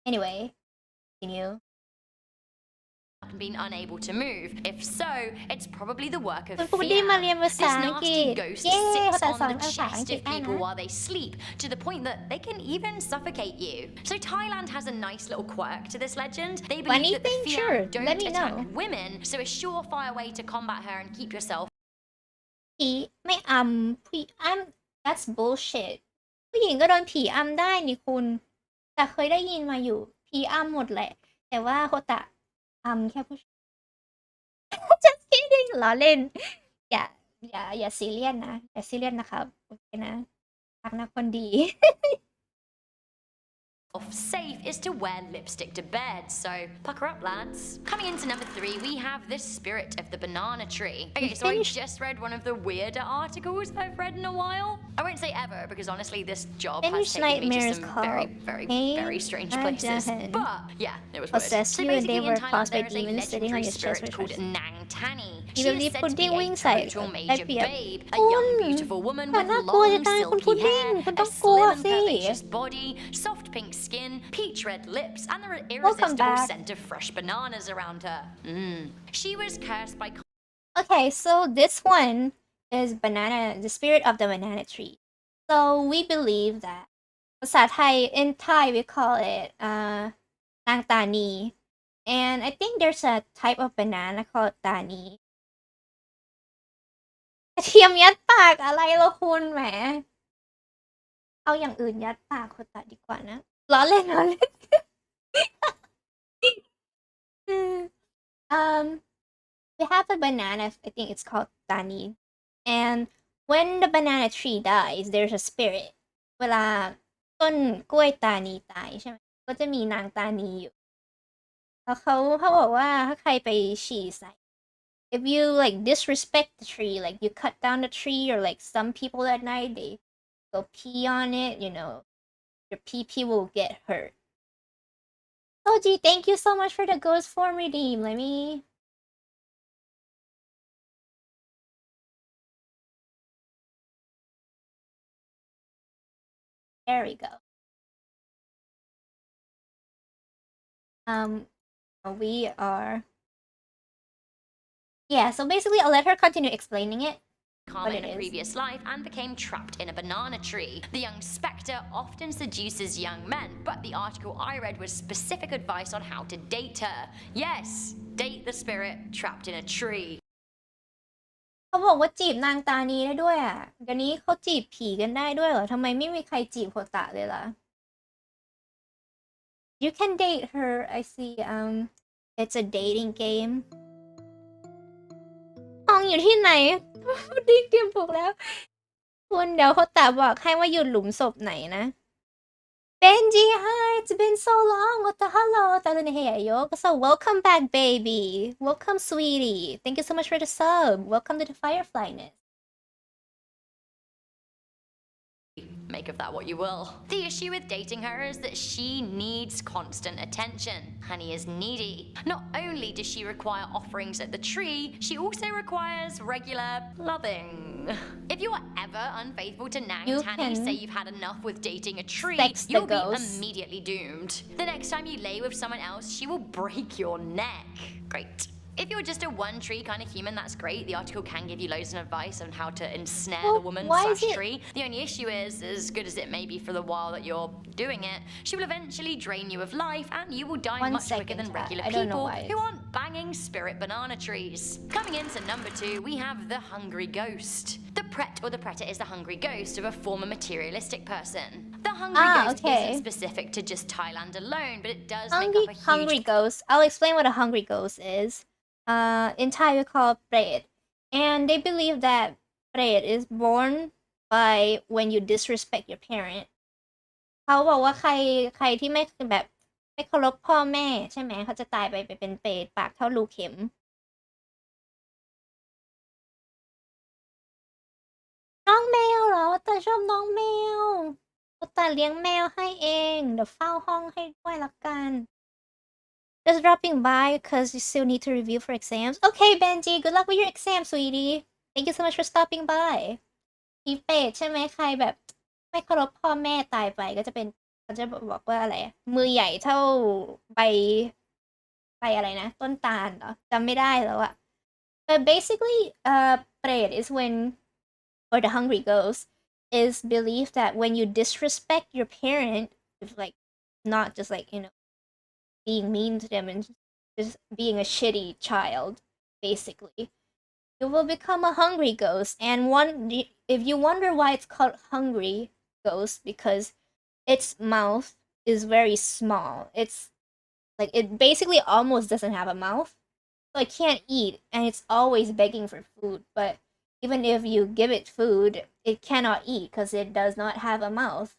Anyway, continue. and been unable to move. If so, it's probably the work of คุณได้ Fiam. มาเรียนภา This ษาอังกฤ nasty ษ ghost เย้ sits ภาษา on สอน the ภาษาอัง chest กฤษ of ได้ people นะ while they sleep to the point that they can even suffocate you. So Thailand has a nice little quirk to this legend. They believe that the Anything? Fiam Sure, don't let me attack know. women, so a surefire way to combat her and keep yourself ผีไม่ผู้that's bullshit ผู้หญิงก็โดนผีได้นี่คุณแต่เคยได้ยินมาอยู่ผีหมดแหละแต่ว่าโฮตะแค่ผู้ชาย just kidding ล้อเล่นอย่าซีเรียสนะอย่าซีเรียสนะครับโอเคนะรักนะคนดี safe is to wear lipstick to bed, so pucker up, lads. Coming into number 3, we have the spirit of the banana tree. Okay, so I just read one of the weirder articles I've read in a while. I won't say ever, because honestly, this job has Finnish taken me to nightmares some called very, very, Pain very strange and places. Jahan But yeah, it was weird. possess So you and they basically, were in Thailand, caused by there is a demons sitting on legendary your chest spirit with called us. Nang Tani. You She believe is said to be pudding a wings ใส่ total ได้ major เปรียบ babe, a คุณ young, beautiful woman แต่ with น่ากลัว long, จะตายคุณ silky พุดดิ้ง hair, คุณ a ต้องกลัว slim and สิ curvaceous body, soft pink skin, peach red lips, and the Welcome irresistible back. scent of fresh bananas around her. She was cursed by Okay, so this one is the spirit of the banana tree. So we believe that ภาษาไทย in Thai we call it นางตานี and I think there's a type of banana called ตานีกระเทียมยัดปากอะไรล่ะคุณแหมเอาอย่างอื่นยัดปากคนตัดดีกว่านะล้อเล่น we have a banana, I think it's called tani, and when the banana tree dies, there's a spirit. เวลาต้นกล้วยตานีตายใช่ไหมก็จะมีนางตานีอยู่แล้วเขาบอกว่าถ้าใครไปฉี่ใส่ if you like disrespect the tree, like you cut down the tree, or like some people at night they go pee on it, you know, your pee will get hurt. Soji, thank you so much for the ghost form redeem. Let me there we go. We are yeah, so basically I'll let her continue explaining it. karma in a previous life and became trapped in a banana tree. The young spectre often seduces young men, but the article I read was specific advice on how to date her. Yes, date the spirit trapped in a tree. เขาบอกว่าจีบนางตานีได้ด้วยอ่ะเดี๋ยวนี้เขาจีบผีกันได้ด้วยเหรอทำไมไม่มีใครจีบโฮตะเลยล่ะ You can date her, I see. It's a dating game. ห้องอยู่ที่ไหน ดิ้งเตรียมปลุกแล้วคุณเดี๋ยวโฮตะบอกให้ว่าอยู่หลุมศพไหนนะ Benji, hi, it's been so long. HotaHello, so welcome back, baby. Welcome, sweetie. Thank you so much for the sub. Welcome to the Firefly Nest. make of that what you will. The issue with dating her is that she needs constant attention. Honey is needy. Not only does she require offerings at the tree, she also requires regular loving. If you are ever unfaithful to Nang You Tanny, can say you've had enough with dating a tree, sex the you'll be ghost. immediately doomed. The next time you lay with someone else, she will break your neck. Great. If you're just a one tree kind of human, that's great. The article can give you loads of advice on how to ensnare the woman slash tree. The only issue is, as good as it may be for the while that you're doing it, she will eventually drain you of life and you will die much quicker than regular people who aren't banging spirit banana trees. Coming into number 2, we have the hungry ghost. The pret or the preter is the hungry ghost of a former materialistic person. The hungry ghost isn't specific to just Thailand alone, but it does make up a huge... Hungry ghost. I'll explain what a hungry ghost is. In Thai we call it pret. And they believe that pret is born by when you disrespect your parent. เขาบอกว่าใครที่ไม่แบบไม่เคารพพ่อแม่ใช่ไหมเขาจะตายไปเป็นเปรตปากเท่ารูเข็มน้องแมวเหรอแต่ชอบน้องแมวแต่เลี้ยงแมวให้เองเดี๋ยวเฝ้าห้องให้ด้วยละกัน Just dropping by because you still need to review for exams. Okay, Benji, good luck with your exam, sweetie. Thank you so much for stopping by. อีเปรตใช่ไหมใครแบบไม่เคารพพ่อแม่ตายไปก็จะเป็นเขาจะบอกว่าอะไรมือใหญ่เท่าใบอะไรนะต้นตาลเหรอจำไม่ได้แล้วอะ But basically, pret is when, or the hungry ghost is believed that when you disrespect your parent, if like not just like being mean to them and just being a shitty child, basically, you will become a hungry ghost. And if you wonder why it's called hungry ghost, because its mouth is very small. It's like it basically almost doesn't have a mouth, so it can't eat, and it's always begging for food. But even if you give it food, it cannot eat because it does not have a mouth.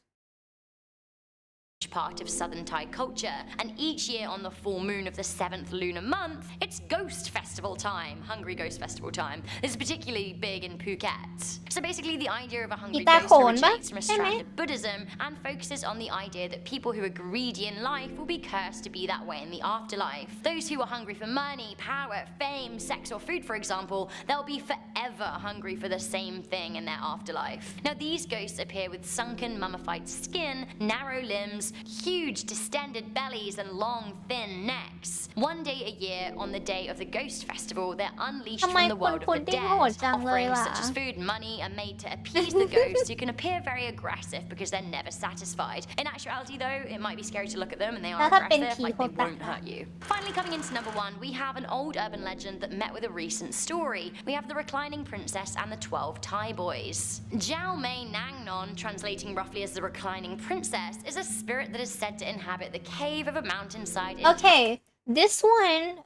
Part of southern Thai culture, and each year on the full moon of the 7th lunar month, it's Ghost Festival time, Hungry Ghost Festival time. This is particularly big in Phuket. So basically the idea of a hungry ghost originates from a strand of Buddhism and focuses on the idea that people who are greedy in life will be cursed to be that way in the afterlife. Those who are hungry for money, power, fame, sex or food, for example, they'll be forever hungry for the same thing in their afterlife. Now these ghosts appear with sunken mummified skin, narrow limbs, huge distended bellies and long thin necks. One day a year on the day of the Ghost Festival, they're unleashed from the world of the dead. Offerings such as food and money are made to appease the ghosts who can appear very aggressive because they're never satisfied. In actuality though, it might be scary to look at them and they are aggressive, like they won't hurt you. Finally coming into number 1, we have an old urban legend that met with a recent story. We have the reclining princess and the 12 Thai boys. Jiao Mei Nang Non, translating roughly as the reclining princess, is a spirit that is said to inhabit the cave of a mountainside. Okay, this one,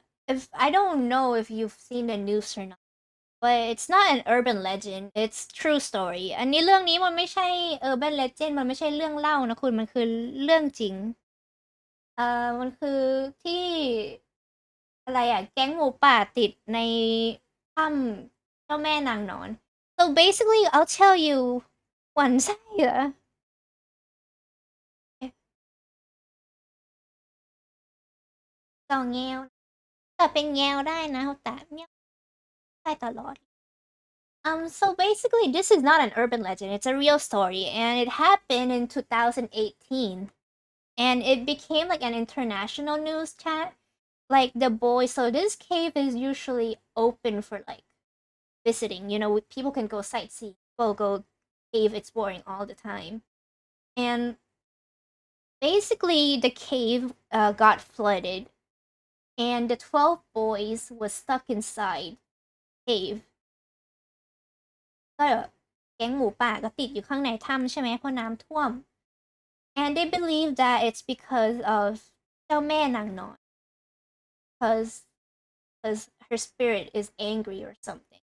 I don't know if you've seen the news or not, but it's not an urban legend, it's true story. อันนี้เรื่องนี้มันไม่ใช่ urban legend มันไม่ใช่เรื่องเล่านะคุณมันคือเรื่องจริงมันคือที่อะไรอะแก๊งหมูป่าติดในถ้ำเจ้าแม่นางนอน So basically I'll tell you one side ต่อแงวแต่เป็นแงวได้นะแต่เมี้ยวได้ตลอด So basically this is not an urban legend, it's a real story and it happened in 2018 and it became like an international news chat. Like the boys, so this cave is usually open for like visiting, people can go sightseeing, go cave exploring all the time. And basically the cave got flooded and the 12 boys was stuck inside cave ก็แก๊งหมูป่าก็ติดอยู่ข้างในถ้ำใช่ไหมเพราะน้ำท่วม and they believe that it's because of เจ้าแม่นางนอน because her spirit is angry or something.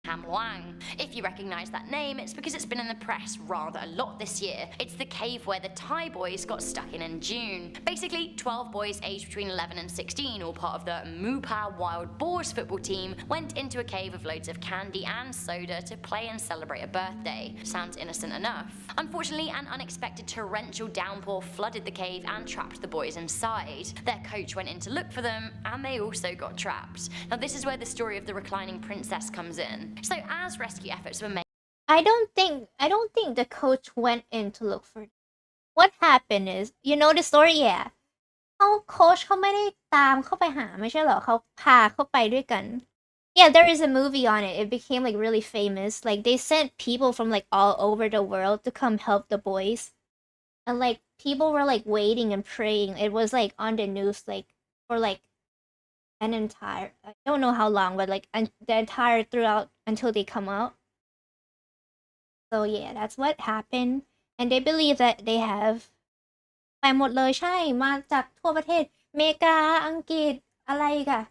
Hamluang. If you recognize that name, it's because it's been in the press rather a lot this year. It's the cave where the Thai boys got stuck in June. Basically, 12 boys aged between 11 and 16, all part of the Mupa Wild Boars football team, went into a cave with loads of candy and soda to play and celebrate a birthday. Sounds innocent enough. Unfortunately, an unexpected torrential downpour flooded the cave and trapped the boys inside. Their coach went in to look for them, and they also got trapped. Now, this is where the story of the reclining princess comes in. So as rescue efforts were made, I don't think the coach went in to look for them. What happened is, you know the story, yeah. โค้ชเขาไม่ได้ตามเข้าไปหาไม่ใช่เหรอเขาพาเข้าไปด้วยกัน Yeah, there is a movie on it. It became like really famous. Like they sent people from like all over the world to come help the boys. And like people were like waiting and praying. It was like on the news like for like an entire, I don't know how long, but like the entire throughout until they come out. So yeah, that's what happened. And they believe that they have ไปหมดเลยใช่มาจากทั่วประเทศอเมริกาอังกฤษอะไรกัน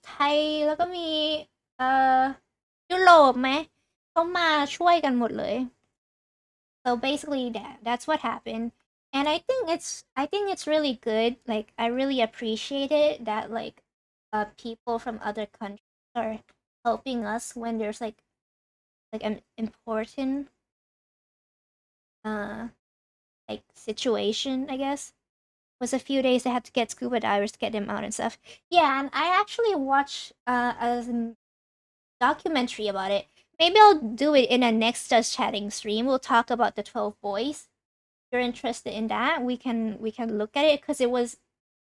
ไทยแล้วก็มียุโรปไหมเขามาช่วยกันหมดเลย so basically that's what happened and I think it's really good like I really appreciate it that like people from other countries are helping us when there's like an important like situation I guess was a few days they had to get scuba divers to get them out and stuff. Yeah, and I actually watched a documentary about it. Maybe I'll do it in a next Just Chatting stream. We'll talk about the 12 boys. If you're interested in that, we can look at it because it was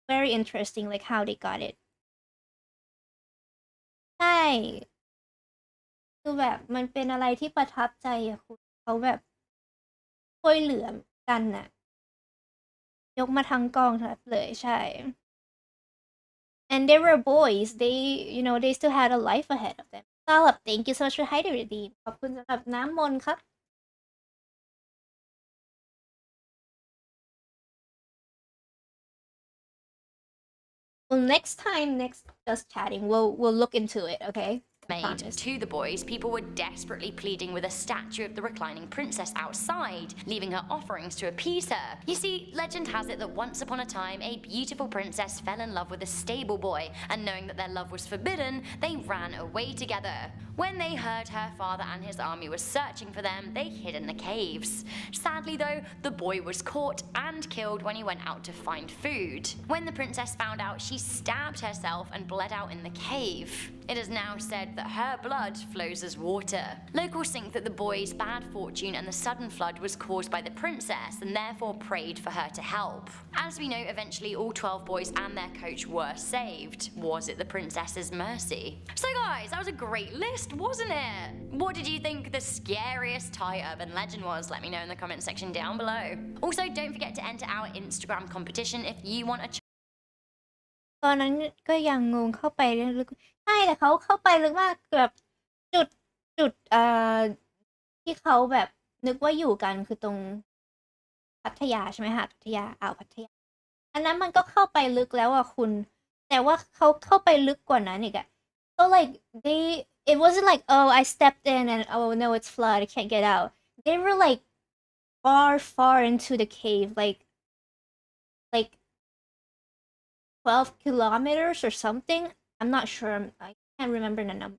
very interesting, like how they got it. ใช่คือแบบมันเป็นอะไรที่ประทับใจอะคุณเขาแบบช่วยเหลือกันน่ะยกมาทั้งกองทัพเลยใช่ and they were boys they they still had a life ahead of them สำหรับ thank you so much for hydrating ขอบคุณสำหรับน้ำมนต์ครับ well next Just Chatting we'll look into it okay made to the boys, people were desperately pleading with a statue of the reclining princess outside, leaving her offerings to appease her. You see, legend has it that once upon a time, a beautiful princess fell in love with a stable boy, and knowing that their love was forbidden, they ran away together. When they heard her father and his army were searching for them, they hid in the caves. Sadly though, the boy was caught and killed when he went out to find food. When the princess found out, she stabbed herself and bled out in the cave. It is now said that her blood flows as water. Locals think that the boy's bad fortune and the sudden flood was caused by the princess and therefore prayed for her to help. As we know, eventually all 12 boys and their coach were saved. Was it the princess's mercy? So guys, that was a great list, wasn't it? What did you think the scariest Thai urban legend was? Let me know in the comment section down below. Also, don't forget to enter our Instagram competition if you want a ตอนนั้นก็ยังงงเข้าไปลึกใช่แต่เขาเข้าไปลึกมากแบบจุดที่เขาแบบนึกว่าอยู่กันคือตรงพัทยาใช่ไหมหาดพัทยาอ่าวพัทยาอันนั้นมันก็เข้าไปลึกแล้วอ่ะคุณแต่ว่าเขาเข้าไปลึกกว่านั้นอีกอะ so like it wasn't like oh I stepped in and oh no it's flood I can't get out they were like far into the cave like 12 kilometers or something. I'm not sure. I can't remember the number.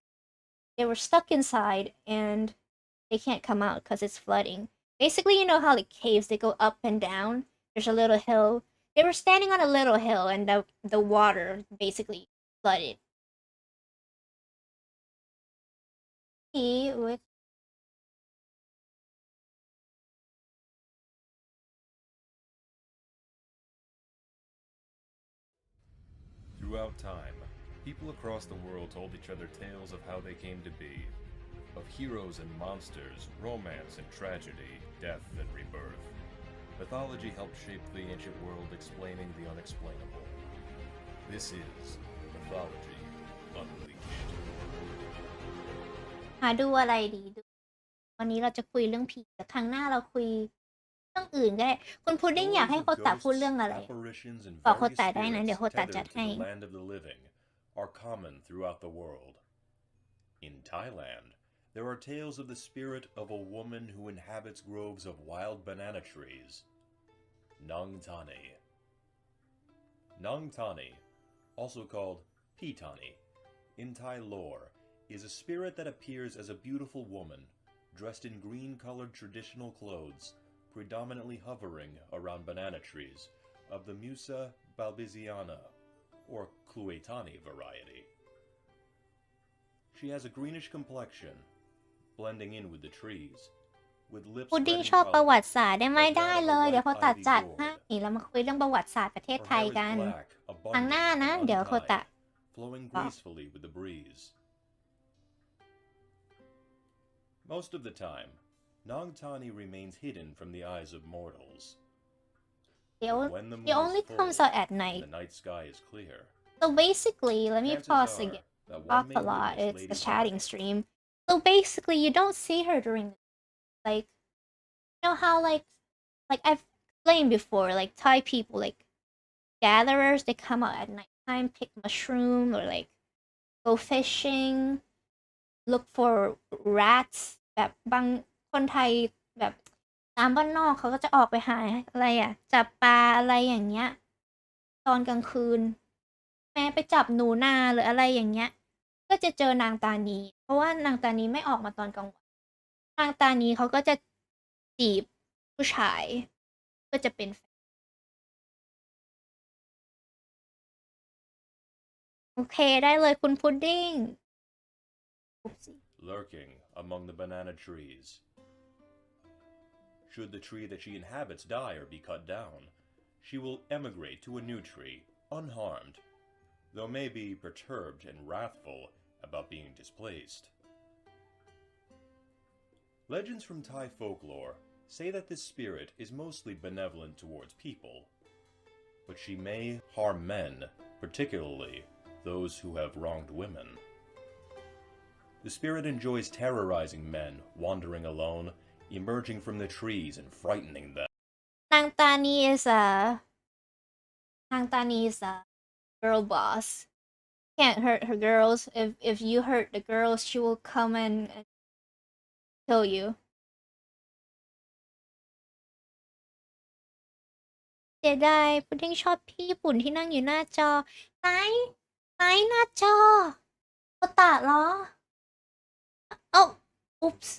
They were stuck inside and they can't come out because it's flooding. Basically, you know how like caves, they go up and down. There's a little hill. They were standing on a little hill and the water basically flooded. With Throughout time, people across the world told each other tales of how they came to be, of heroes and monsters, romance and tragedy, death and rebirth. Mythology helped shape the ancient world explaining the unexplainable. This is Mythology Unleashed. หาดูอะไรดีวันนี้เราจะคุยเรื่องผีแต่ครั้งหน้าเราคุยเรื่องอื่นก็ได้คุณพุดดิ้งอยากให้โฮตะพูดเรื่องอะไรบอกโฮตะได้นะเดี๋ยวโฮตะจัดให้ are common throughout the world. In Thailand, there are tales of the spirit of a woman who inhabits groves of wild banana trees. Nang Tani. Nang Tani, also called Pitani, in Thai lore, is a spirit that appears as a beautiful woman, dressed in green-colored traditional clothes, predominantly hovering around banana trees of the Musa balbiziana, or Kluetani variety. She has a greenish complexion, blending in with the trees, with lips พุดดิ้ง red in ชอบประ color, วัติศาสตร์ได้ไหม like ได้ that of เล a ย เดี๋ยว white โคตะ ivy จัด gold. ให้เรามาคุยเรื่องประวัติศาสตร์ประเทศ Her ไทย hair is กัน black, ครั้งหน้า abundant, นะ and เดี๋ยวโคตะ untied, flowing gracefully with the breeze. Most of the time, Nang Tani remains hidden from the eyes of mortals. เดี๋ยว But when the It moon only is full comes out at and night. the night sky is clear, So basically, let me chances pause are again. that one Talk may a lot. witness It's Lady a chatting Tani. stream. So basically, you don't see her during, like, you know how like I've explained before, like Thai people, like gatherers, they come out at nighttime, pick mushroom or like go fishing, look for rats. แบบบางคนไทยแบบตามบ้านนอกเขาก็จะออกไปหาอะไรอ่ะจับปลาอะไรอย่างเงี้ยตอนกลางคืน แม้ไปจับหนูนาหรืออะไรอย่างเงี้ย ก็จะเจอนางตานี เพราะว่านางตานีไม่ออกมาตอนกลางวันนางตานีเขาก็จะจีบผู้ชายก็จะเป็นแฟนโอเคได้เลยคุณพุดดิ้ง lurking among the banana trees. Should the tree that she inhabits die or be cut down, she will emigrate to a new tree, unharmed, though may be perturbed and wrathful about being displaced. Legends from Thai folklore say that this spirit is mostly benevolent towards people, but she may harm men, particularly those who have wronged women. The spirit enjoys terrorizing men wandering alone, emerging from the trees and frightening them. นางตานี is a girl boss. Can't hurt her girls. If you hurt the girls, she will come and kill you. เสียดายพุดดิ้งชอบพี่ญี่ปุ่นที่นั่งอยู่หน้าจอไหนหน้าจอโคตะเหรอ Oh oops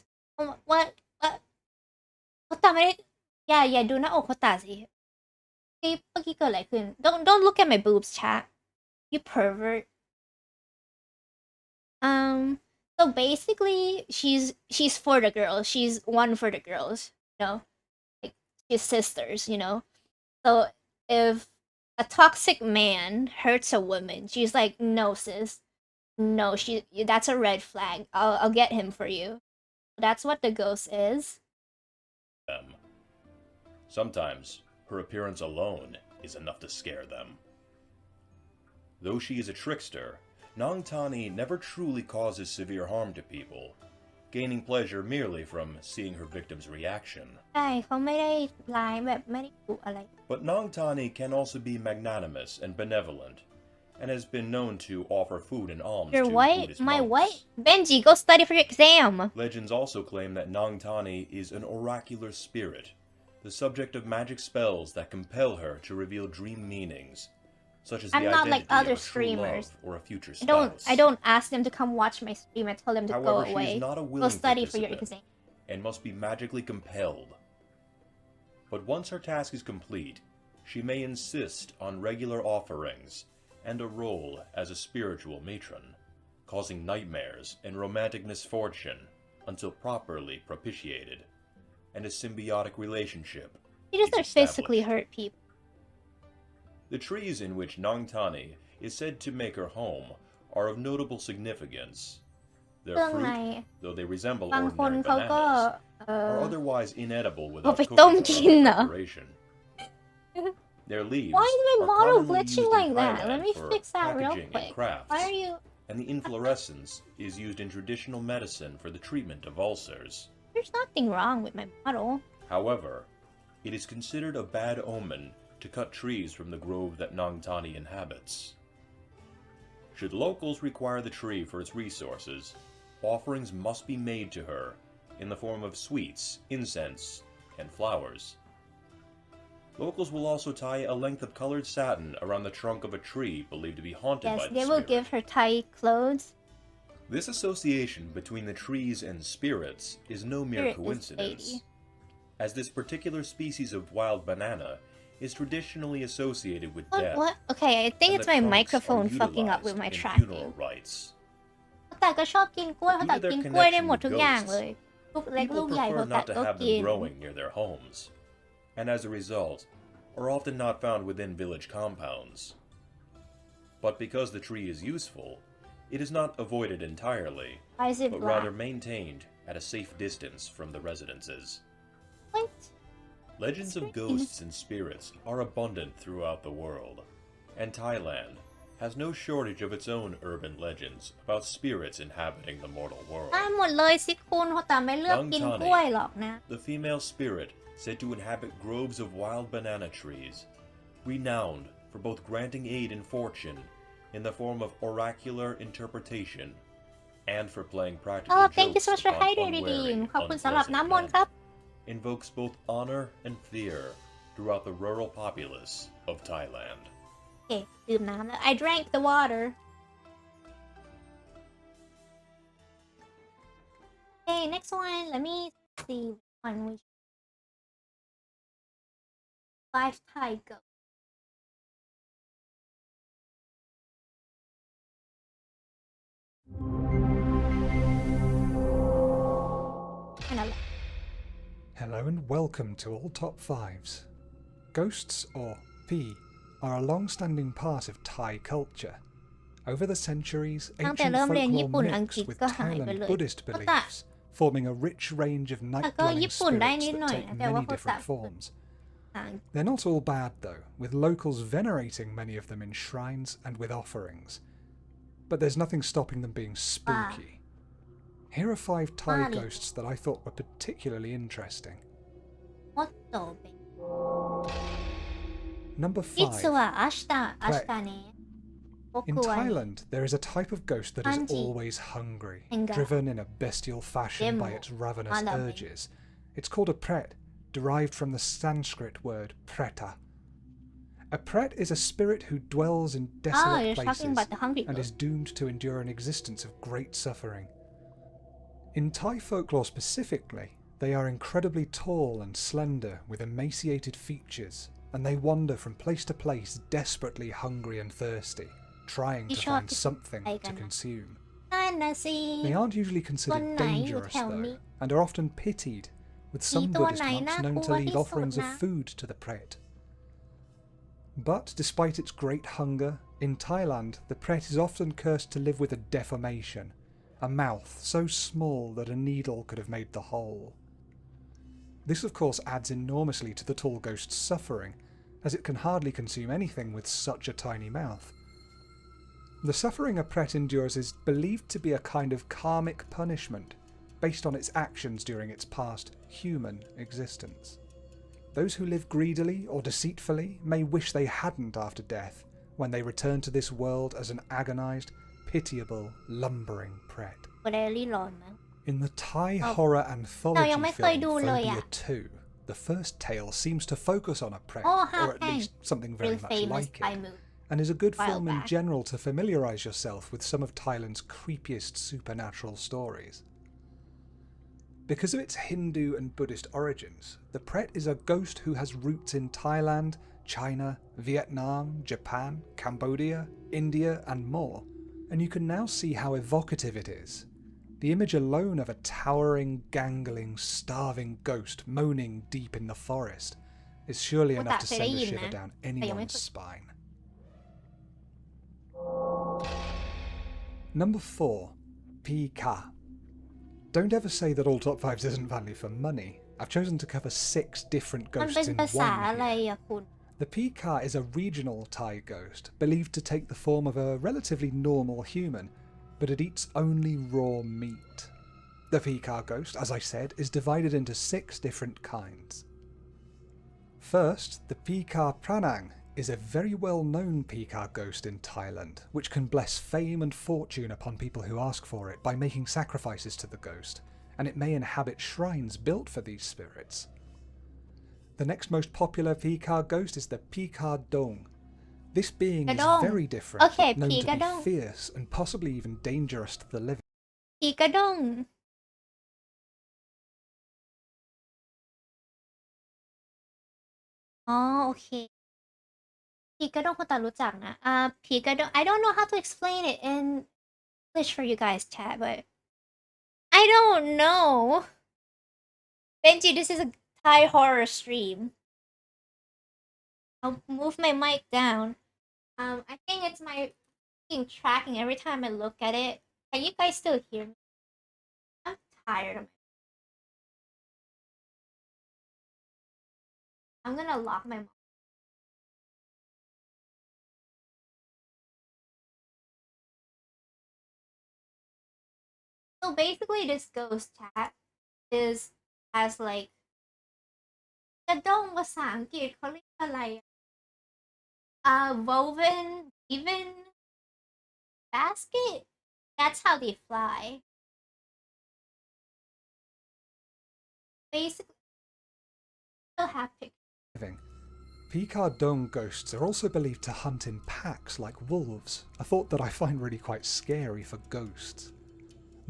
what โคตะไม่ได้อย่าดูหน้าอกโคตะสิเมื่อกี้เกิดอะไรขึ้น don't look at my boobs chat you pervert so basically she's for the girls, she's one for the girls, you know, like she's sisters, you know. So if a toxic man hurts a woman, she's like, no sis, no, that's a red flag. I'll get him for you. That's what the ghost is. Sometimes her appearance alone is enough to scare them. Though she is a trickster, Nang Tani never truly causes severe harm to people, gaining pleasure merely from seeing her victim's reaction. ใช่เขาไม่ได้ร้ายแบบไม่ได้ดุอะไร But Nang Tani can also be magnanimous and benevolent, and has been known to offer food and alms Your to what? Buddhist My monks. what? Benji, go study for your exam. Legends also claim that Nang Tani is an oracular spirit, the subject of magic spells that compel her to reveal dream meanings, such as I'm the not identity like other of a true streamers. love or a future I don't spouse. ask them to come watch my stream. I tell them to However, go she away. is not a Go willing study for your participant exam. and must be magically compelled. But once her task is complete, she may insist on regular offerings and a role as a spiritual matron, causing nightmares and romantic misfortune until properly propitiated, and a symbiotic relationship She is doesn't physically established. hurt people. The trees in which Nang Tani is said to make her home are of notable significance. Their เครื่องใน fruit, though they resemble บางคน ordinary เขาก็ bananas, are otherwise inedible เอา without ไป cooking ต้ม or กิน other เหรอ preparation. Their leaves Why is my are model commonly glitching used in like that? Let Thailand me for fix that real packaging and quick. crafts, Why are you? and the inflorescence is used in traditional medicine for the treatment of ulcers. There's nothing wrong with my model. However, it is considered a bad omen to cut trees from the grove that Nang Tani inhabits. Should locals require the tree for its resources, offerings must be made to her in the form of sweets, incense, and flowers. Locals will also tie a length of colored satin around the trunk of a tree believed to be haunted Yes, by the they will spirit. give her Thai clothes. This association between the trees and spirits is no mere Spirit is coincidence, lady. as this particular species of wild banana is traditionally associated with What? death. What? Okay, I think and it's the my trunks microphone are fucking up with utilized my in tracking. funeral rites. แต่ก็ชอบกินกล้วยเขา Due ตั to ด their กินกล้วยได้ connection หมด with ทุกอย่างเลย ghosts, ลูกเล็กลู people กใหญ่เขา prefer ตัด not to ก็ have กิ them น growing near their homes, and as a result, are often not found within village compounds. But because the tree is useful, it is not avoided entirely, Why is it but black? rather maintained at a safe distance from the residences. What? Legends of ghosts and spirits are abundant throughout the world, and Thailand has no shortage of its own urban legends about spirits inhabiting the mortal world. ได้หมดเลยสิคุณเขาแต่ไม่เลือกกินกล้วยหรอกนะ The female spirit said to inhabit groves of wild banana trees, renowned for both granting aid and fortune in the form of oracular interpretation and for playing practical Thank you so jokes much for upon hydrating. unwary, ขอบคุณสำหรับ unpleasant น้ำมนต์ men. ครับ Invokes both honor and fear throughout the rural populace of Thailand. โอเคดื่มน้ำแล้ว I drank the water. Okay, next one. Let me see one which 5 Thai go. Hello and welcome to all top fives. Ghosts, or P, are a long-standing part of Thai culture. Over the centuries, ตั้งแต่ ancient เริ่มเรียนญี่ปุ่น folklore อังกฤ mix ษ with ก็หายไปเล Thailand ย Buddhist ก็แต่ beliefs, forming a rich range of แต่ก็ night-dwelling ญี่ปุ่นได้นิด spirits หน่อย that นะ take แต่ว่า many ภาษา different forms. ต่าง They're not all bad though, with locals venerating many of them in shrines and with offerings. But there's nothing stopping them being spooky. Here are 5 Thai Bali. ghosts that I thought were particularly interesting. โมโตเป็น Number จิต 5. สวะอัชตาเนะ In Thailand, there is a type of ghost that is Kanji. always hungry, Enga. driven in a bestial fashion by Demo. its ravenous Malabi. urges. It's called a pret, derived from the Sanskrit word preta. A pret is a spirit who dwells in desolate you're talking places about the hungry and is ghost. doomed to endure an existence of great suffering. In Thai folklore specifically, they are incredibly tall and slender with emaciated features, and they wander from place to place desperately hungry and thirsty, trying to Ishak find is something to Thai consume. นั่นนะสิ They aren't usually considered ตัวไหนอยู่ dangerous แถวนี้ though, and are often pitied, with some มีตัว Buddhist ไหน monks น่า known ก to ลัว leave ที่สุด offerings of นะ food to the pret. But despite its great hunger, in Thailand the pret is often cursed to live with a deformation, a mouth so small that a needle could have made the hole. This of course adds enormously to the tall ghost's suffering, as it can hardly consume anything with such a tiny mouth. The suffering a pret endures is believed to be a kind of karmic punishment, based on its actions during its past human existence. Those who live greedily or deceitfully may wish they hadn't after death, when they return to this world as an agonized, pitiable, lumbering pret. ก็ได้รีร้อนมั้ง In the Thai horror anthology ยังไม่เคย film ดูเลยอะ Phobia 2, the first tale seems to focus on a pret, Oh, or at okay. least something very Really much famous like Thai it, movie. and is a good While film in back. general to familiarise yourself with some of Thailand's creepiest supernatural stories. Because of its Hindu and Buddhist origins, the pret is a ghost who has roots in Thailand, China, Vietnam, Japan, Cambodia, India, and more, and you can now see how evocative it is. The image alone of a towering, gangling, starving ghost moaning deep in the forest is surely enough to send a shiver down anyone's spine. Number 4. Pika. Don't ever say that all top 5s isn't value for money. I've chosen to cover 6 different มันเป็น ghosts in ภาษา one อะไร here. อะคุณ The Pika is a regional Thai ghost, believed to take the form of a relatively normal human, but it eats only raw meat. The Pika ghost, as I said, is divided into 6 different kinds. First, the Pika Pranang is a very well-known Pika ghost in Thailand, which can bless fame and fortune upon people who ask for it by making sacrifices to the ghost, and it may inhabit shrines built for these spirits. The next most popular Pika ghost is the Pika Dong. This being is very different, known to be fierce and possibly even dangerous to the living. ผีกระด้งอ๋อโอเคผีกระด้งคนตารู้จักนะผีกระด้ง I don't know how to explain it in English for you guys chat but I don't know Benji this is a Thai horror stream I'll move my mic down I think it's my tracking every time I look at it can you guys still hear me I'm tired of it I'm gonna lock my mic So basically this ghost chat has like กระด้งภาษาอังกฤษเขาเรียกอะไรwoven even basket that's how they fly basically still have pictures Pika Dong ghosts are also believed to hunt in packs like wolves, a thought that I find really quite scary for ghosts.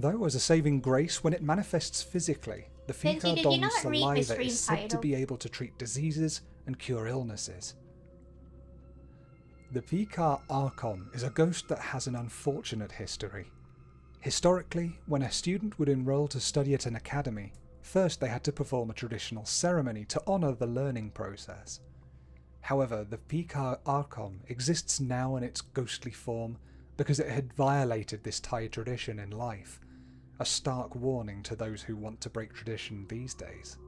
Though as a saving grace, when it manifests physically, the Pika Dong's saliva is said to be able to treat diseases and cure illnesses. The Pika Archon is a ghost that has an unfortunate history. Historically, when a student would enroll to study at an academy, first they had to perform a traditional ceremony to honour the learning process. However, the Pika Archon exists now in its ghostly form because it had violated this Thai tradition in life, a stark warning to those who want to break tradition these days.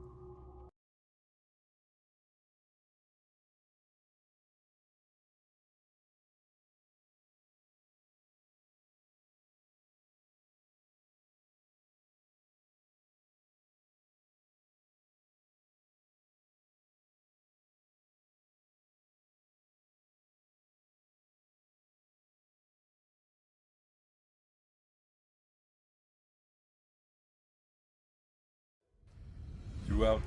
Throughout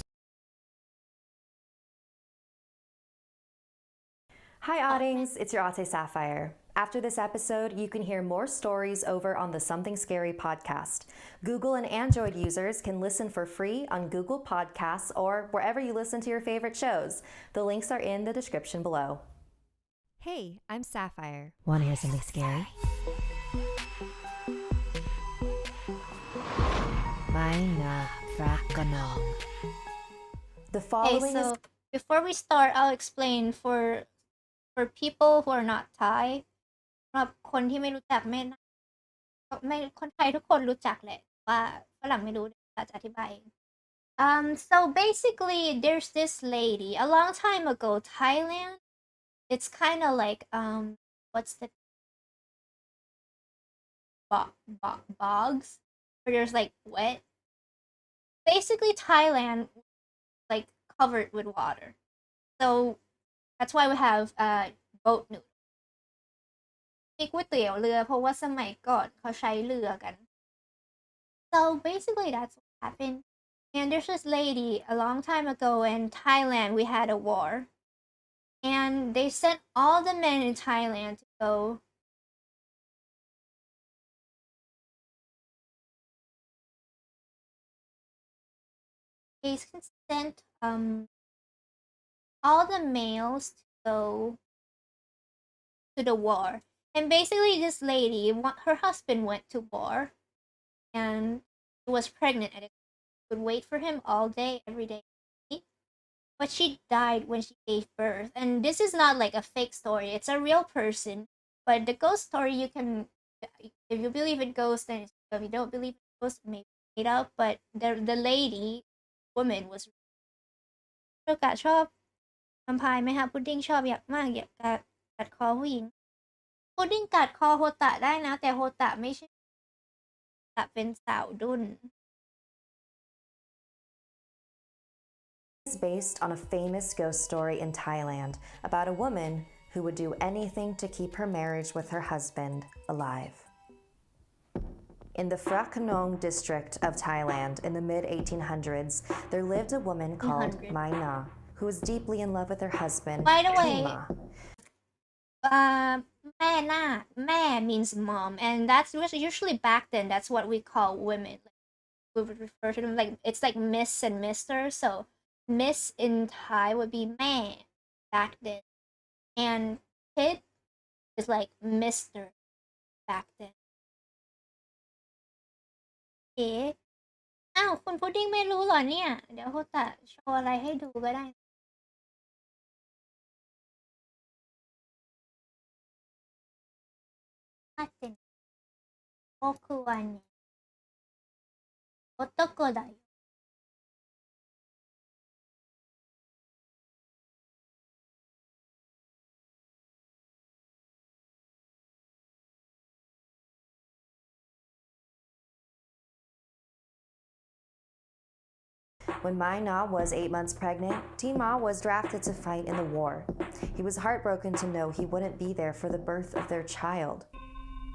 Hi Oddings, it's your Ate Sapphire. After this episode, you can hear more stories over on the Something Scary podcast. Google and Android users can listen for free on Google Podcasts or wherever you listen to your favorite shows. The links are in the description below. Hey, I'm Sapphire. Want to hear something scary? The following so before we start, I'll explain for people who are not Thai สำหรับคนที่ไม่รู้จักไม่คนไทยทุกคนรู้จักแหละว่าฝรั่งไม่รู้จะอธิบายเองso basically there's this lady a long time ago Thailand it's kind of like what's the bogs where there's like wet basically Thailand like covered with water so that's why we have boat noodle มีก๋วยเตี๋ยวเรือเพราะว่าสมัยก่อนเขาใช้เรือกัน so basically that's what happened and there's this lady a long time ago in Thailand we had a war and they sent all the men in Thailand to go they sent all the males to go to the war and basically this lady her husband went to war and she was pregnant and would wait for him all day every day but she died when she gave birth and this is not like a fake story it's a real person but the ghost story you can if you believe in ghosts then if you don't believe in ghosts maybe made up but the lady woman was โอกาสชอบแวมไพร์ไหมคะพุดดิ้งชอบอยากมากอยากกัดคอผู้หญิงพุดดิ้งกัดคอโฮตะได้นะแต่โฮตะไม่ใช่โฮตะเป็นสาวดุ้น is based on a famous ghost story in Thailand about a woman who would do anything to keep her marriage with her husband alive. In the Phra Nakhon district of Thailand in the mid-1800s, there lived a woman called Mai Na, who was deeply in love with her husband, By the way, Tima. แม่นาคแม่ means mom and that's usually back then that's what we call women, like, we would refer to them like it's like miss and mister, so miss in Thai would be แม่ back then and kid is like mister back then. เอ๊ะอ้าวคุณพุดดิ้งไม่รู้เหรอเนี่ยเดี๋ยวโฮตะโชว์อะไรให้ดูก็ได้待って僕はね男だよ When Mai Na was 8 months pregnant, Tima was drafted to fight in the war. He was heartbroken to know he wouldn't be there for the birth of their child.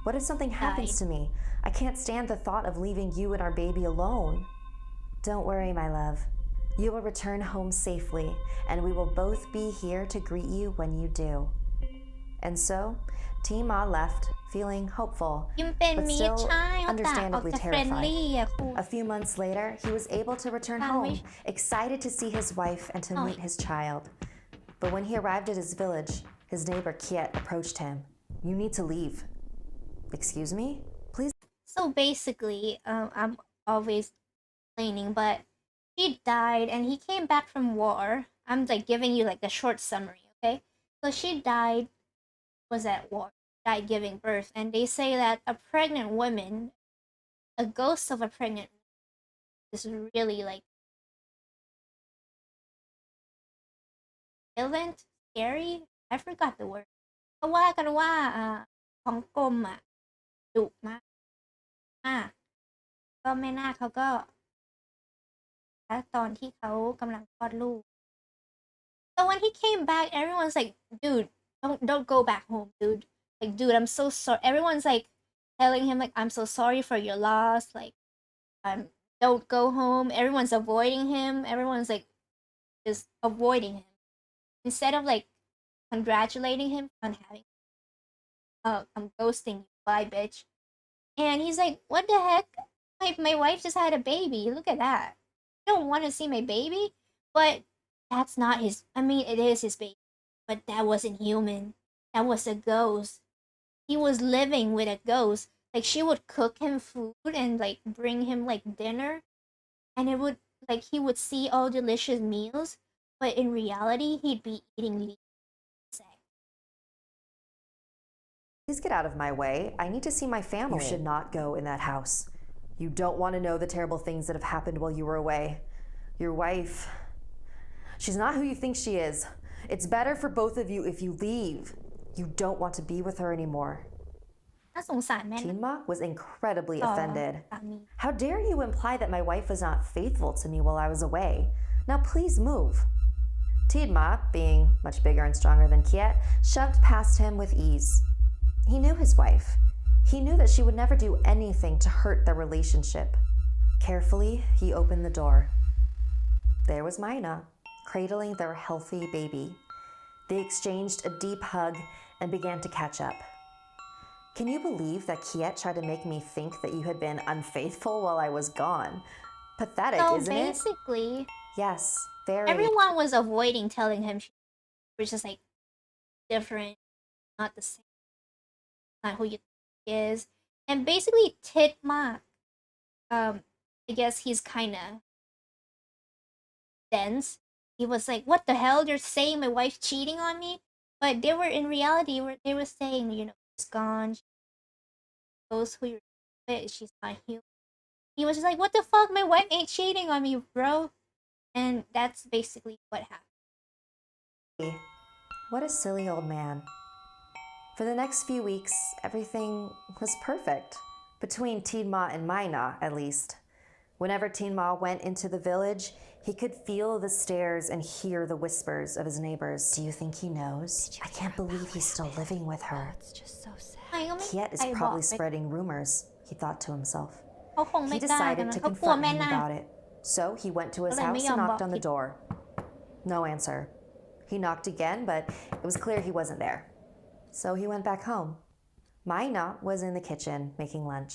What if something happens to me? I can't stand the thought of leaving you and our baby alone. Don't worry, my love. You will return home safely, and we will both be here to greet you when you do. And so, Tima left, feeling hopeful, ยิ่งเป็น but มี still ชายโฮตะออก understandably จะ friendly terrified. อ่ะคุณ A few months later, he was able to return home, excited to see his wife and to meet his child. But when he arrived at his village, his neighbor Kiet approached him. You need to leave. Excuse me? Please. So basically, I'm always complaining, but he died and he came back from war. I'm like giving you like a short summary, okay? So she died, was at war, died giving birth, and they say that a pregnant woman, a ghost of a pregnant woman, is really like violent, scary. I forgot the word. เพราะว่ากันว่าของกรมอ่ะดุมากก็แม่นาคเขาก็ตอนที่เขากำลังคลอดลูก so when he came back everyone's like dude don't go back home dude like dude I'm so sorry everyone's like telling him like I'm so sorry for your loss like don't go home everyone's avoiding him everyone's like just avoiding him instead of like congratulating him on having I'm ghosting you bye bitch and he's like what the heck my wife just had a baby look at that I don't want to see my baby but that's not his I mean it is his baby but that wasn't human that was a ghost he was living with a ghost like she would cook him food and like bring him like dinner and it would like he would see all delicious meals but in reality he'd be eating leaves. Please get out of my way. I need to see my family. You should not go in that house. You don't want to know the terrible things that have happened while you were away. Your wife, she's not who you think she is. It's better for both of you if you leave. You don't want to be with her anymore. น่าสงสารแม่นะ Tima was incredibly offended. สามี How dare you imply that my wife was not faithful to me while I was away? Now please move. Tima, being much bigger and stronger than Kiet, shoved past him with ease. He knew his wife. He knew that she would never do anything to hurt their relationship. Carefully, he opened the door. There was Maina, cradling their healthy baby. They exchanged a deep hug and began to catch up. Can you believe that Kiet tried to make me think that you had been unfaithful while I was gone? Pathetic, so isn't it? basically Yes, very. everyone was avoiding telling him she was just like different not the same not who you think he is and basically tit Mark I guess he's kind of dense he was like what the hell you're saying my wife's cheating on me but they were in reality they were saying you know she's gone she knows who you're with she's not human he was just like what the fuck my wife ain't cheating on me bro and that's basically what happened. What a silly old man. For the next few weeks, everything was perfect. Between Tidma and Maina, at least. Whenever Tidma went into the village, He could feel the stares and hear the whispers of his neighbors. Do you think he knows? I can't believe he's still living with her. It's just so sad. Kiet is probably spreading rumors, he thought to himself. เขาคงไม่ He กล้ากัน decided นะ to เขากลัว confront แม่ him นาค about it. So he went to his ก็เลย house ไม่ยอ and มบอก knocked on the ผิด door. No answer. He knocked again, but it was clear he wasn't there. So he went back home. Maina was in the kitchen making lunch.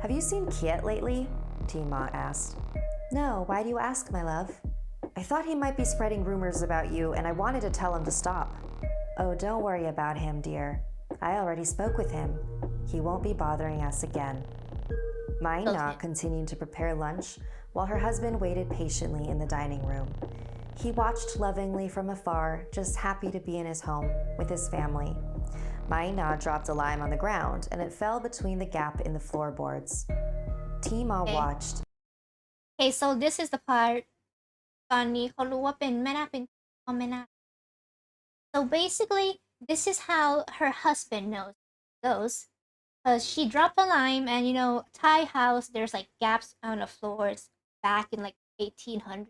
Have you seen Kiet lately? Tima asked. No, why do you ask, my love? I thought he might be spreading rumors about you, and I wanted to tell him to stop. Oh, don't worry about him, dear. I already spoke with him. He won't be bothering us again. Maina continued to prepare lunch while her husband waited patiently in the dining room. He watched lovingly from afar, just happy to be in his home with his family. Maina dropped a lime on the ground, and it fell between the gap in the floorboards. Tima watched. Okay, so this is the part ตอนนี้เขารู้ว่าเป็นแม่นาคเป็นพ่อแม่นาค so basically this is how her husband knows goes because she dropped a lime and you know Thai house there's like gaps on the floors back in like 1800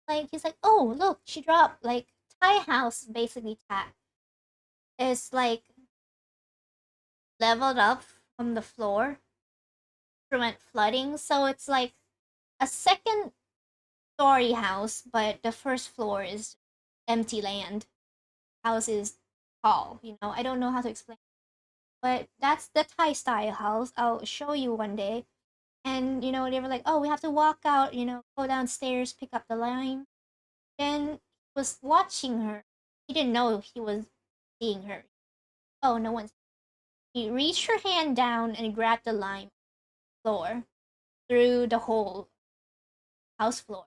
like he's like oh look she dropped like Thai house basically Thai is like leveled up from the floor to prevent flooding so it's like a second story house but the first floor is empty land house is tall you know I don't know how to explain but that's the Thai style house I'll show you one day and you know they were like oh we have to walk out you know go downstairs pick up the lime then he was watching her he didn't know he was seeing her oh no one's he reached her hand down and grabbed the lime floor through the whole house floor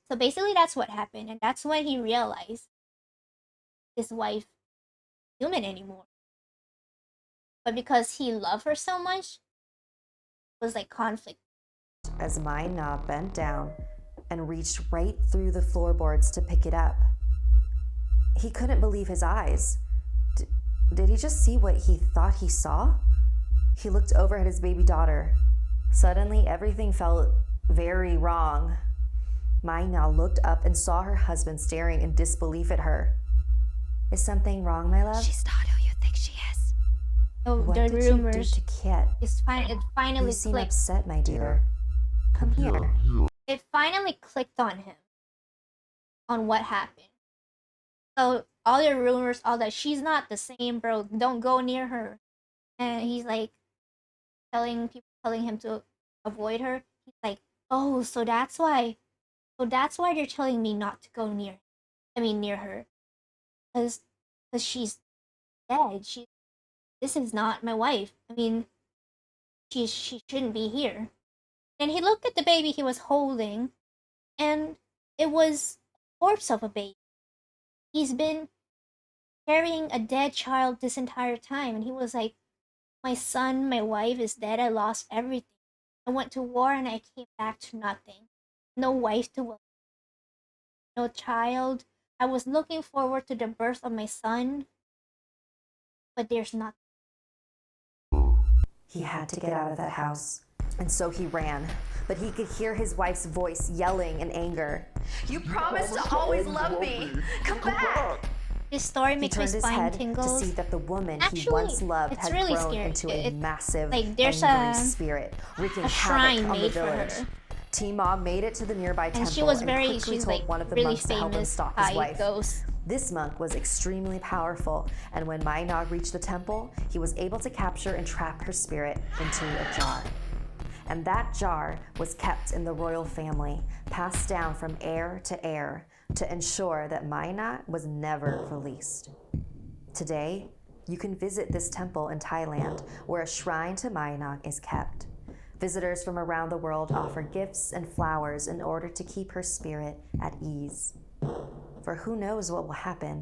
so basically that's what happened and that's when he realized his wife isn't human anymore but because he loved her so much it was like conflict As Maina bent down and reached right through the floorboards to pick it up. He couldn't believe his eyes. Did he just see what he thought he saw? He looked over at his baby daughter. Suddenly, everything felt very wrong. Maina looked up and saw her husband staring in disbelief at her. Is something wrong, my love? She's not who you think she is. oh What the did rumors you do to Kiet? it finally You seem clicked upset, my dear. Come here. it finally clicked on him on what happened so all the rumors all that she's not the same bro don't go near her and he's like telling him to avoid her he's like oh so that's why they're telling me not to go near her because she's dead this is not my wife I mean she shouldn't be here and he looked at the baby he was holding and it was a corpse of a baby he's been carrying a dead child this entire time and he was like my son my wife is dead I lost everything I went to war and I came back to nothing no wife to welcome no child I was looking forward to the birth of my son but there's nothing He had to get out of that house. And so he ran, but he could hear his wife's voice yelling in anger. You promised to always love me. Come back. this story He makes my turned his spine head to tingles see that the woman he Actually, once loved it's had really grown scary. into a massive, like there's angry a spirit wreaking a shrine havoc on the made for village. her Tima made it to the nearby and temple she was quickly she's told like one of the really monks to help him famous stop his Thai wife. ghost This monk was extremely powerful, and when Maina reached the temple, he was able to capture and trap her spirit into a jar. And that jar was kept in the royal family, passed down from heir to heir, to ensure that Maina was never released. Today, you can visit this temple in Thailand, where a shrine to Maina is kept. Visitors from around the world offer gifts and flowers in order to keep her spirit at ease. For who knows what will happen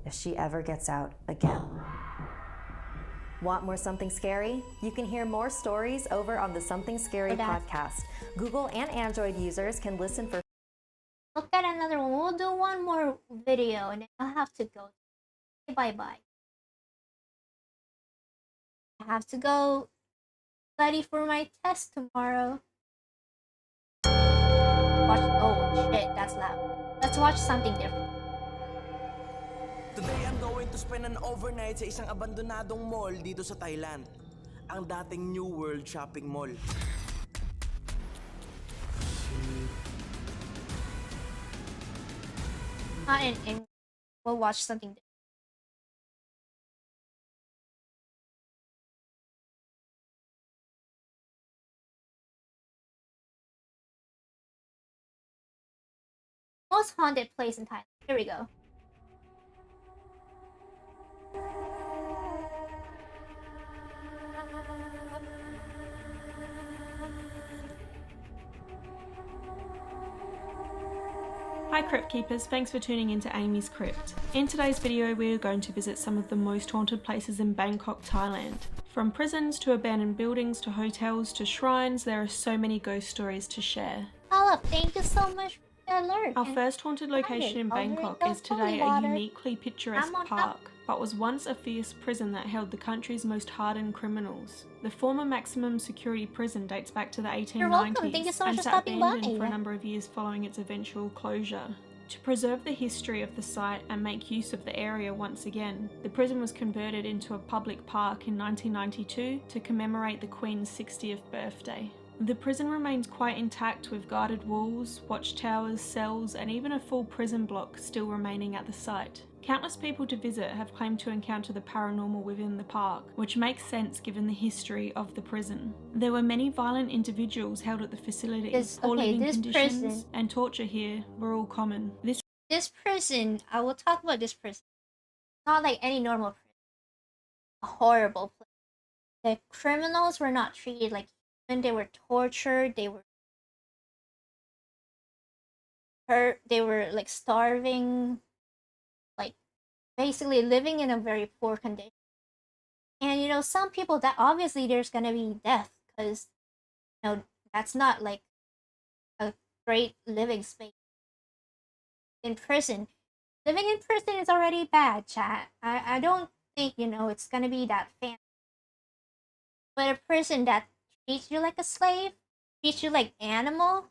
if she ever gets out again. Want more something scary? You can hear more stories over on the Something Scary podcast. Google and Android users can listen for look at another one we'll do one more video and then I'll have to go bye I have to go study for my test tomorrow watch. Oh shit, that's loud. Let's watch something different. Today I'm going to spend an overnight sa isang abandonadong mall dito sa Thailand. Ang dating New World Shopping Mall. And we'll watch something different. Most haunted place in Thailand. Here we go. Hi Crypt Keepers, thanks for tuning into Amy's Crypt. In today's video we are going to visit some of the most haunted places in Bangkok, Thailand. From prisons to abandoned buildings to hotels to shrines, there are so many ghost stories to share. Paula, thank you so much for the alert. Our first haunted location in Bangkok is today a uniquely picturesque park, but was once a fierce prison that held the country's most hardened criminals. The former maximum security prison dates back to the 1890s You're welcome. Thank you so much and for sat stopping by. abandoned for a number of years following its eventual closure. To preserve the history of the site and make use of the area once again, the prison was converted into a public park in 1992 to commemorate the Queen's 60th birthday. The prison remains quite intact with guarded walls, watchtowers, cells, and even a full prison block still remaining at the site. Countless people to visit have claimed to encounter the paranormal within the park, which makes sense given the history of the prison. There were many violent individuals held at the facilities, poor living conditions, and torture here were all common. This prison, I will talk about this prison. Not like any normal prison. A horrible place. The criminals were not treated like human. They were tortured. They were hurt. They were like starving. Like basically living in a very poor condition. And you know, some people that obviously there's gonna be death because you know that's not like a great living space. In prison, living in prison is already bad, chat. I don't think you know it's gonna be that fancy. But a prison that treats you like a slave, treats you like animal.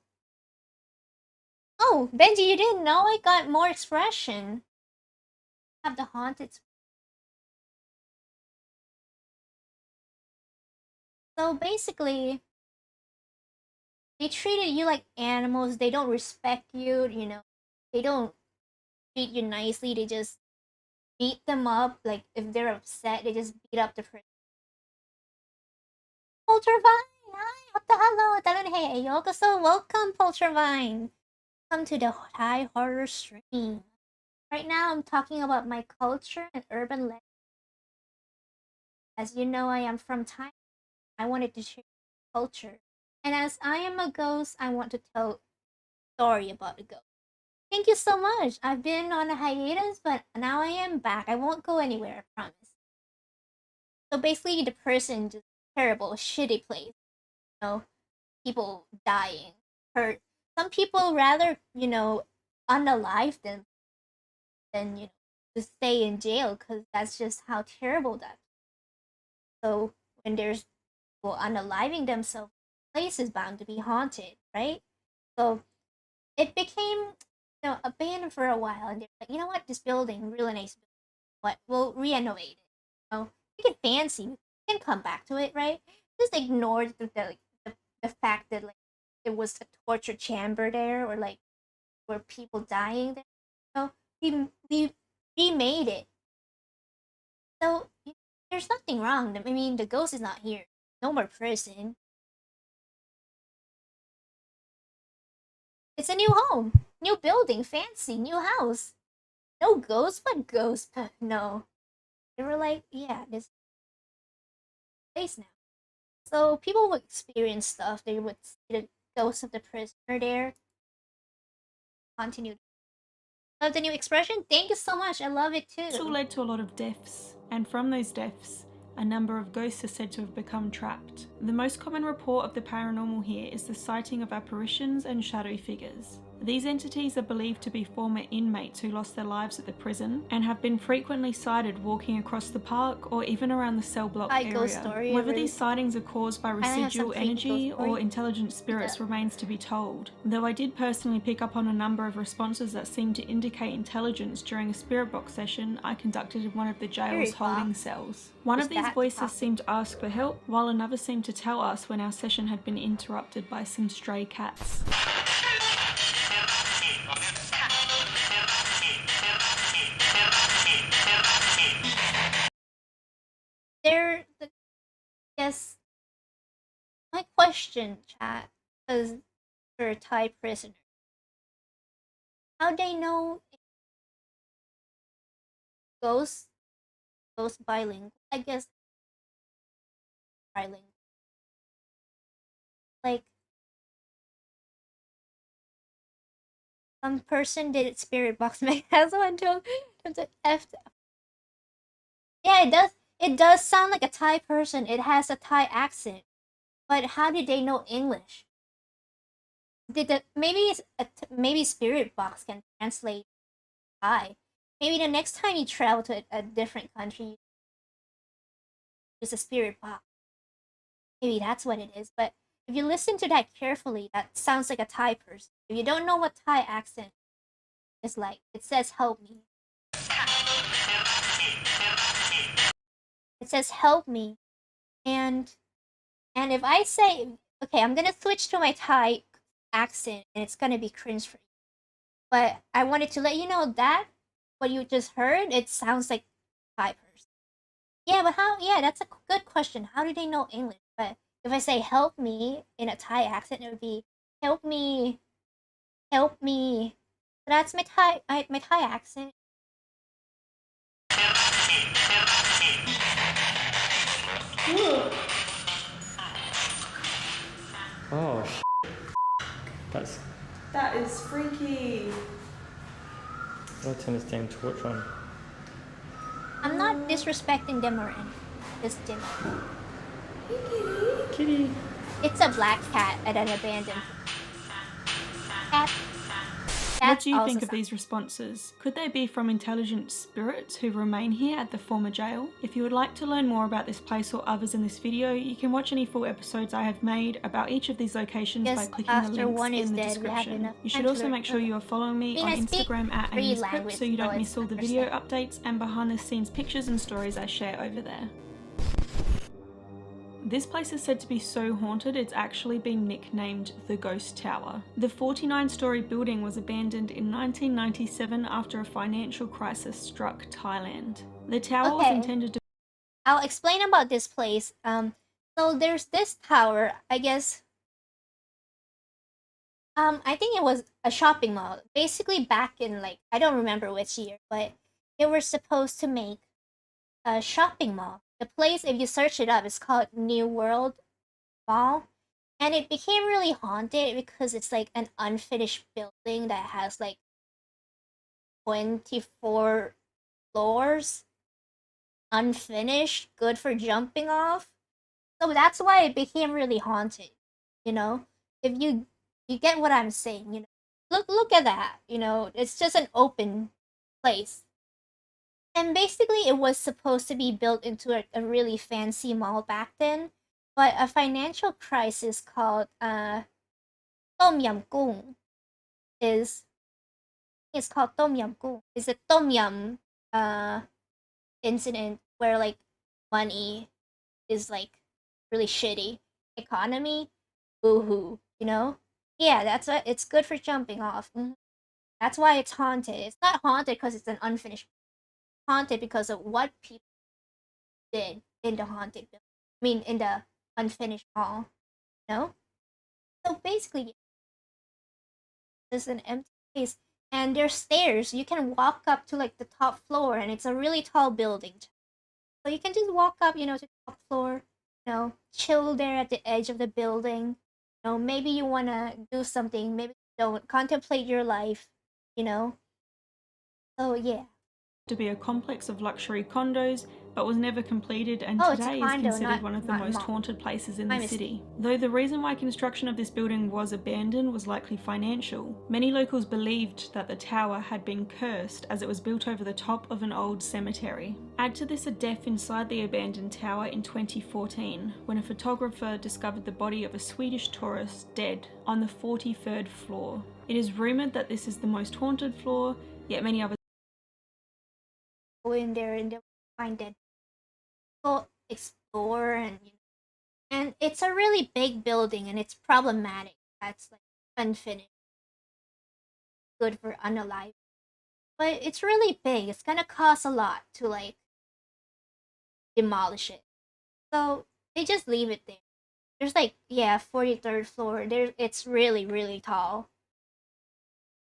Oh, Benji, you didn't know I got more expression. Have the haunted. So basically, they treated you like animals. They don't respect you. You know, they don't treat you nicely. They just beat them up. Like if they're upset, they just beat up the person. Poltervine, hi, HotaHello Ghosties. So welcome, Poltervine. Welcome to the Thai horror stream. Right now, I'm talking about my culture and urban legend. As you know, I am from Thailand. I wanted to share culture. And as I am a ghost, I want to tell a story about a ghost. Thank you so much. I've been on a hiatus, but now I am back. I won't go anywhere, I promise. So basically, the person just terrible, shitty place. You know, people dying, hurt. Some people rather, you know, unalive them than, you know, to stay in jail because that's just how terrible that is. So when there's people unaliving themselves, the place is bound to be haunted, right? So it became, you know, abandoned for a while, and they're like, you know what, this building, really nice building. What, we'll renovate it. You know, make it fancy. We can come back to it, right? Just ignore the fact that like it was a torture chamber there, or like were people dying there. You know, we remade it. So there's nothing wrong. I mean, the ghost is not here. No more prison. It's a new home, new building, fancy, new house. No ghost, but ghost. No. They were like, yeah, this place now. So people would experience stuff. They would see the ghost of the prisoner there. Continue. Love the new expression. Thank you so much. I love it too. This all led to a lot of deaths, and from those deaths, a number of ghosts are said to have become trapped. The most common report of the paranormal here is the sighting of apparitions and shadow figures. These entities are believed to be former inmates who lost their lives at the prison and have been frequently sighted walking across the park or even around the cell block area. Whether these sightings are caused by residual energy or intelligent spirits remains to be told, though I did personally pick up on a number of responses that seemed to indicate intelligence during a spirit box session I conducted in one of the jail's holding cells. One of these voices seemed to ask for help, while another seemed to tell us when our session had been interrupted by some stray cats. Yes, my question, chat, because for a Thai prisoner, how they know ghost bilingual? I guess bilingual. Like some person did spirit box my has one too. F. Yeah, it does. It does sound like a Thai person. It has a Thai accent. But how did they know English? Maybe Spirit Box can translate Thai. Maybe the next time you travel to a different country, use a Spirit Box. Maybe that's what it is. But if you listen to that carefully, that sounds like a Thai person. If you don't know what Thai accent is like, it says help me. It says help me. And if I say, okay, I'm gonna switch to my Thai accent and it's gonna be cringe for you. But I wanted to let you know that what you just heard, it sounds like Thai person. Yeah, but how? Yeah, that's a good question. How do they know English? But if I say help me in a Thai accent, it would be help me. So that's my Thai accent. Oh, That is freaky. I'll turn this damn torch on. I'm not disrespecting them or anything. Just dim. Kitty. It's a black cat at an abandoned cat. What do you think of these responses? Could they be from intelligent spirits who remain here at the former jail? If you would like to learn more about this place or others in this video, you can watch any full episodes I have made about each of these locations by clicking the links in the description. You should also make sure you are following me on Instagram at AmyScript so you don't miss all the video updates and behind the scenes pictures and stories I share over there. This place is said to be so haunted it's actually been nicknamed the Ghost Tower. The 49-story building was abandoned in 1997 after a financial crisis struck Thailand. The tower was intended to... I'll explain about this place. So there's this tower, I guess... I think it was a shopping mall. Basically back in I don't remember which year, but they were supposed to make a shopping mall. The place, if you search it up, is called New World Mall. And it became really haunted because it's an unfinished building that has 24 floors. Unfinished, good for jumping off. So that's why it became really haunted. If you get what I'm saying, look at that. It's just an open place. And basically, it was supposed to be built into a really fancy mall back then, but a financial crisis called Tom Yum Gung it's called Tom Yum Gung. It's a Tom Yum incident where money is really shitty. Economy, boohoo, Yeah, that's what it's good for jumping off. That's why it's haunted. It's not haunted because it's an unfinished. Haunted because of what people did in the haunted building. I mean, in the unfinished mall. So basically, there's an empty space, and there's stairs. You can walk up to the top floor, and it's a really tall building. So you can just walk up, to the top floor. Chill there at the edge of the building. Maybe you wanna do something. Maybe you don't. Contemplate your life. So yeah. To be a complex of luxury condos, but was never completed and Oh, it's a today is condo, considered one of the not most mall. haunted places in My the mistake. city. Though the reason why construction of this building was abandoned was likely financial, many locals believed that the tower had been cursed as it was built over the top of an old cemetery. Add to this a death inside the abandoned tower in 2014 when a photographer discovered the body of a Swedish tourist dead on the 43rd floor. It is rumoured that this is the most haunted floor, yet many others Go in there and they'll find dead. Go explore and it's a really big building and it's problematic. That's like unfinished. Good for unalive. But it's really big. It's gonna cost a lot to like demolish it. So they just leave it there. There's like 43rd floor. It's really, really tall.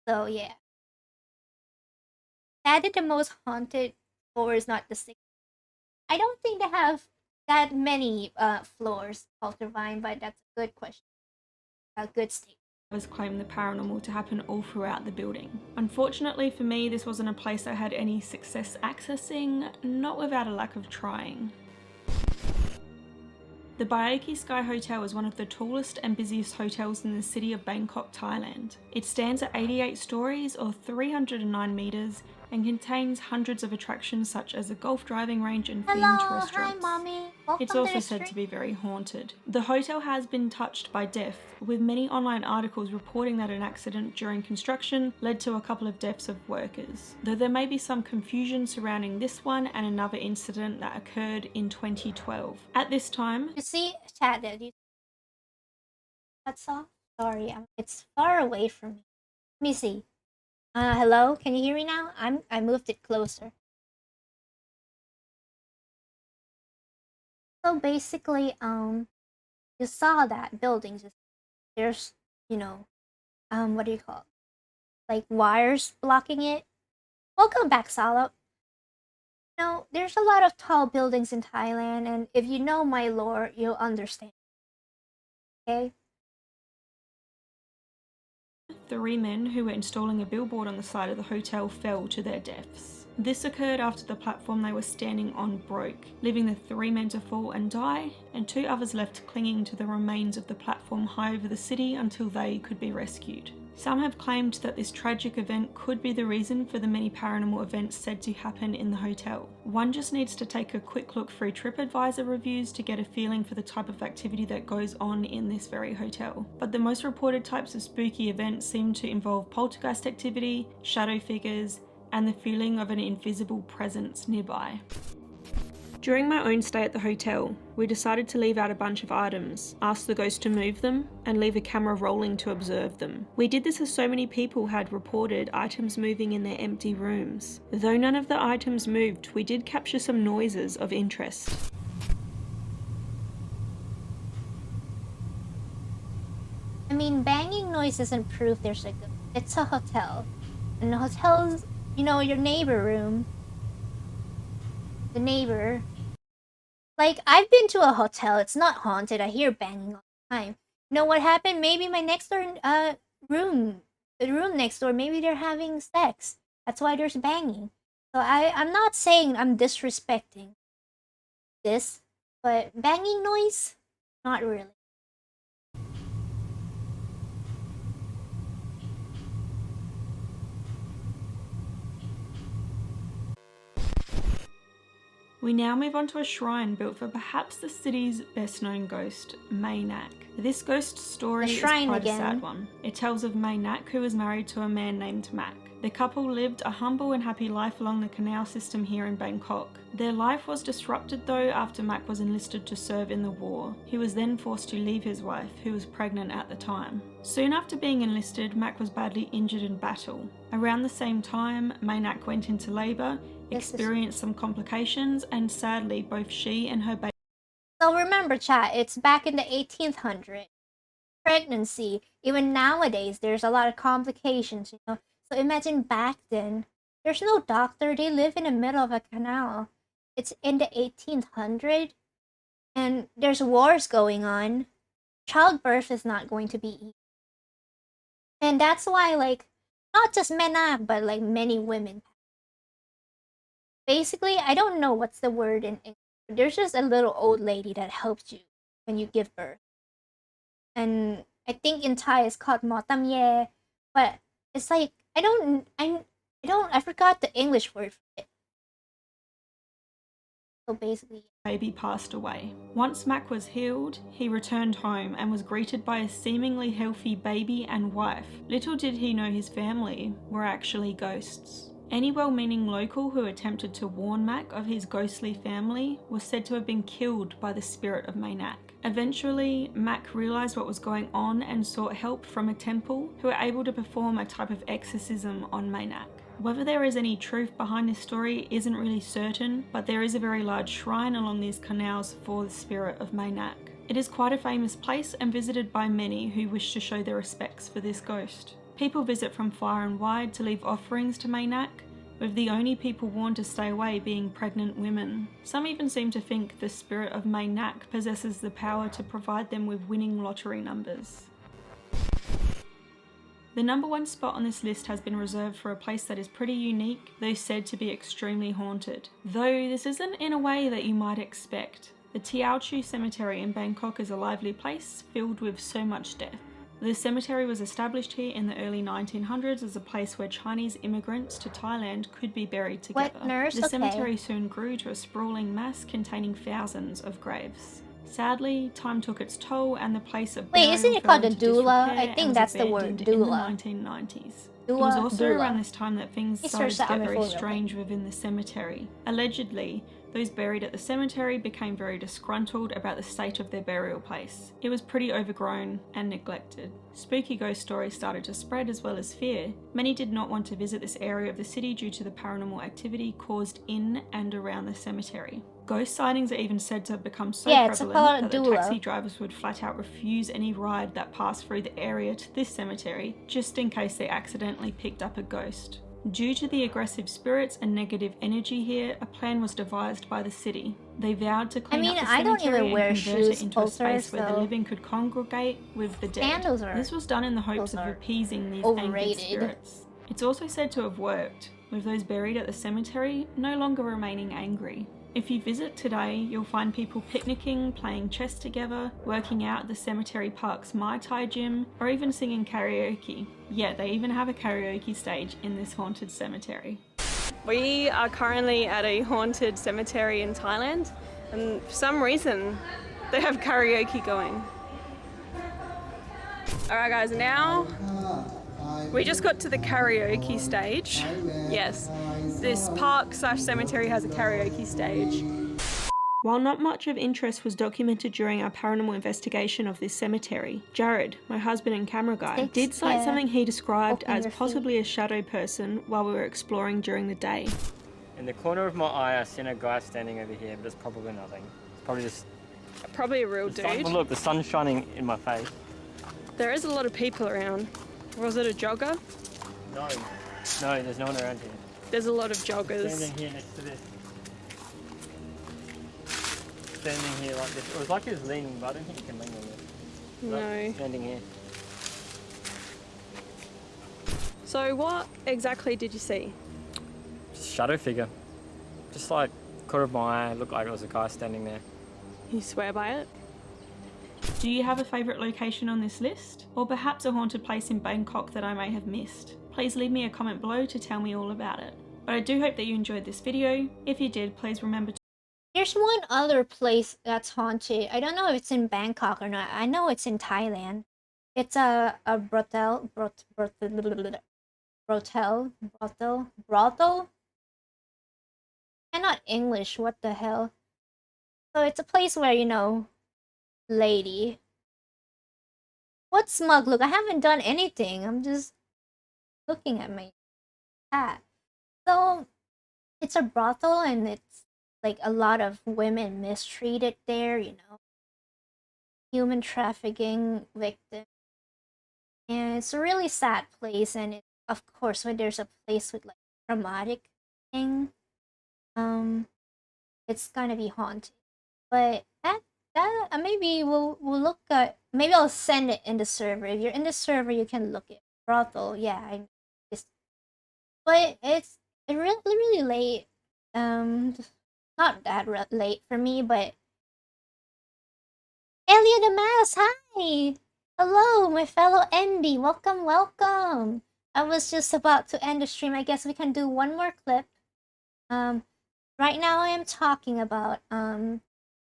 So yeah. Added the most haunted floor is not the 6th. I don't think they have that many floors, Ultravine, but that's a good question. A good statement. claim the paranormal to happen all throughout the building. Unfortunately for me, this wasn't a place I had any success accessing, not without a lack of trying. The Byaoke Sky Hotel is one of the tallest and busiest hotels in the city of Bangkok, Thailand. It stands at 88 stories or 309 metres and contains hundreds of attractions such as a golf driving range and themed restaurants. Hi, Mommy. Welcome It's to also the said to stream. be very haunted. The hotel has been touched by death, with many online articles reporting that an accident during construction led to a couple of deaths of workers, though there may be some confusion surrounding this one and another incident that occurred in 2012. At this time, You see, chat, that's all? Sorry, it's far away from me. Let me see. Hello? Can you hear me now? I moved it closer. So basically, you saw that building. There's, what do you call it? Like wires blocking it. Welcome back, Salo. No, there's a lot of tall buildings in Thailand, and if you know my lore, you'll understand. Okay? 3 men who were installing a billboard on the side of the hotel fell to their deaths. This occurred after the platform they were standing on broke, leaving the 3 men to fall and die, and 2 others left clinging to the remains of the platform high over the city until they could be rescued. Some have claimed that this tragic event could be the reason for the many paranormal events said to happen in the hotel. One just needs to take a quick look through TripAdvisor reviews to get a feeling for the type of activity that goes on in this very hotel. But the most reported types of spooky events seem to involve poltergeist activity, shadow figures, and the feeling of an invisible presence nearby. During my own stay at the hotel, we decided to leave out a bunch of items, ask the ghost to move them, and leave a camera rolling to observe them. We did this as so many people had reported items moving in their empty rooms. Though none of the items moved, we did capture some noises of interest. I mean, banging noise isn't proof there's a ghost. It's a hotel. And the hotel's, your neighbor room. The neighbor. Like, I've been to a hotel. It's not haunted. I hear banging all the time. You know what happened? Maybe my next door room, the room next door, maybe they're having sex. That's why there's banging. So I'm not saying I'm disrespecting this, but banging noise? Not really. We now move on to a shrine built for perhaps the city's best known ghost, May Nak. This ghost story is quite a sad one. It tells of May Nak, who was married to a man named Mac. The couple lived a humble and happy life along the canal system here in Bangkok. Their life was disrupted though after Mac was enlisted to serve in the war. He was then forced to leave his wife, who was pregnant at the time. Soon after being enlisted, Mac was badly injured in battle. Around the same time, May Nak went into labour, experienced some complications, and sadly both she and her baby. So remember, chat, it's back in the 1800s. Pregnancy, even nowadays, there's a lot of complications, So imagine back then, there's no doctor, they live in the middle of a canal. It's in the 1800s, and there's wars going on. Childbirth is not going to be easy. And that's why, not just men, but many women. basically, I don't know what's the word in English. But there's just a little old lady that helps you when you give birth. And I think in Thai it's called motamye, but it's like I forgot the English word for it. So basically, baby passed away. Once Mac was healed, he returned home and was greeted by a seemingly healthy baby and wife. Little did he know his family were actually ghosts. Any well-meaning local who attempted to warn Mac of his ghostly family was said to have been killed by the spirit of Maynak. Eventually, Mac realised what was going on and sought help from a temple who were able to perform a type of exorcism on Maynak. Whether there is any truth behind this story isn't really certain, but there is a very large shrine along these canals for the spirit of Maynak. It is quite a famous place and visited by many who wish to show their respects for this ghost. People visit from far and wide to leave offerings to Maynak, with the only people warned to stay away being pregnant women. Some even seem to think the spirit of Maynak possesses the power to provide them with winning lottery numbers. The number one spot on this list has been reserved for a place that is pretty unique, though said to be extremely haunted. Though this isn't in a way that you might expect. The Teao Chu Cemetery in Bangkok is a lively place filled with so much death. The cemetery was established here in the early 1900s as a place where Chinese immigrants to Thailand could be buried together. What, nurse? The Okay. cemetery soon grew to a sprawling mass containing thousands of graves. Sadly, time took its toll and the place of Wait, burial isn't it fell called a into doula? disrepair I and think was that's the word, abandoned in the doula. 1990s. It was also Doula. around this time that things It's started to her get very sound, okay. strange within the cemetery. Allegedly, those buried at the cemetery became very disgruntled about the state of their burial place. It was pretty overgrown and neglected. Spooky ghost stories started to spread as well as fear. Many did not want to visit this area of the city due to the paranormal activity caused in and around the cemetery. Ghost sightings are even said to have become so Yeah, it's prevalent called that the doula. taxi drivers would flat out refuse any ride that passed through the area to this cemetery just in case they accidentally picked up a ghost. Due to the aggressive spirits and negative energy here, a plan was devised by the city. They vowed to clean up the I don't cemetery even wear and convert shoes, it into a space Poser, where the so- living could congregate with the dead. Sandals are- This was done in the hopes those of are appeasing these overrated. angered spirits. It's also said to have worked, with those buried at the cemetery no longer remaining angry. If you visit today, you'll find people picnicking, playing chess together, working out at the cemetery park's Mai Tai gym, or even singing karaoke. Yeah, they even have a karaoke stage in this haunted cemetery. We are currently at a haunted cemetery in Thailand, and for some reason they have karaoke going. Alright guys, now we just got to the karaoke stage. Yes, this park/cemetery has a karaoke stage. While not much of interest was documented during our paranormal investigation of this cemetery, Jared, my husband and camera guy, Six, did cite yeah. something he described Open as your feet. possibly a shadow person while we were exploring during the day. In the corner of my eye, I seen a guy standing over here, but it's probably nothing. It's probably just... Probably a real the sun- dude. well, look, the sun's shining in my face. There is a lot of people around. Was it a jogger? No, there's no one around here. There's a lot of joggers. Standing here next to this. Standing here like this. It was like he was leaning, but I don't think you can lean on it. Like No. standing here. So what exactly did you see? Just a shadow figure. Just like, corner of my eye, looked like it was a guy standing there. You swear by it? Do you have a favourite location on this list? Or perhaps a haunted place in Bangkok that I may have missed? Please leave me a comment below to tell me all about it. But I do hope that you enjoyed this video. If you did, please remember to There's one other place that's haunted. I don't know if it's in Bangkok or not. I know it's in Thailand. It's a brothel. Cannot English. What the hell? So it's a place where, you know, lady. What smug look? I haven't done anything. I'm just looking at my cat. So it's a brothel and it's like a lot of women mistreated there, you know. Human trafficking victim. And it's a really sad place, and it, of course when there's a place with like traumatic thing, it's gonna be haunted. But that maybe we'll look at, maybe I'll send it in the server. If you're in the server you can look at brothel. Yeah, but it's really late. not that late for me, but Elliot the Mouse, hi! Hello, my fellow NB, welcome. I was just about to end the stream. I guess we can do one more clip. Right now I am talking about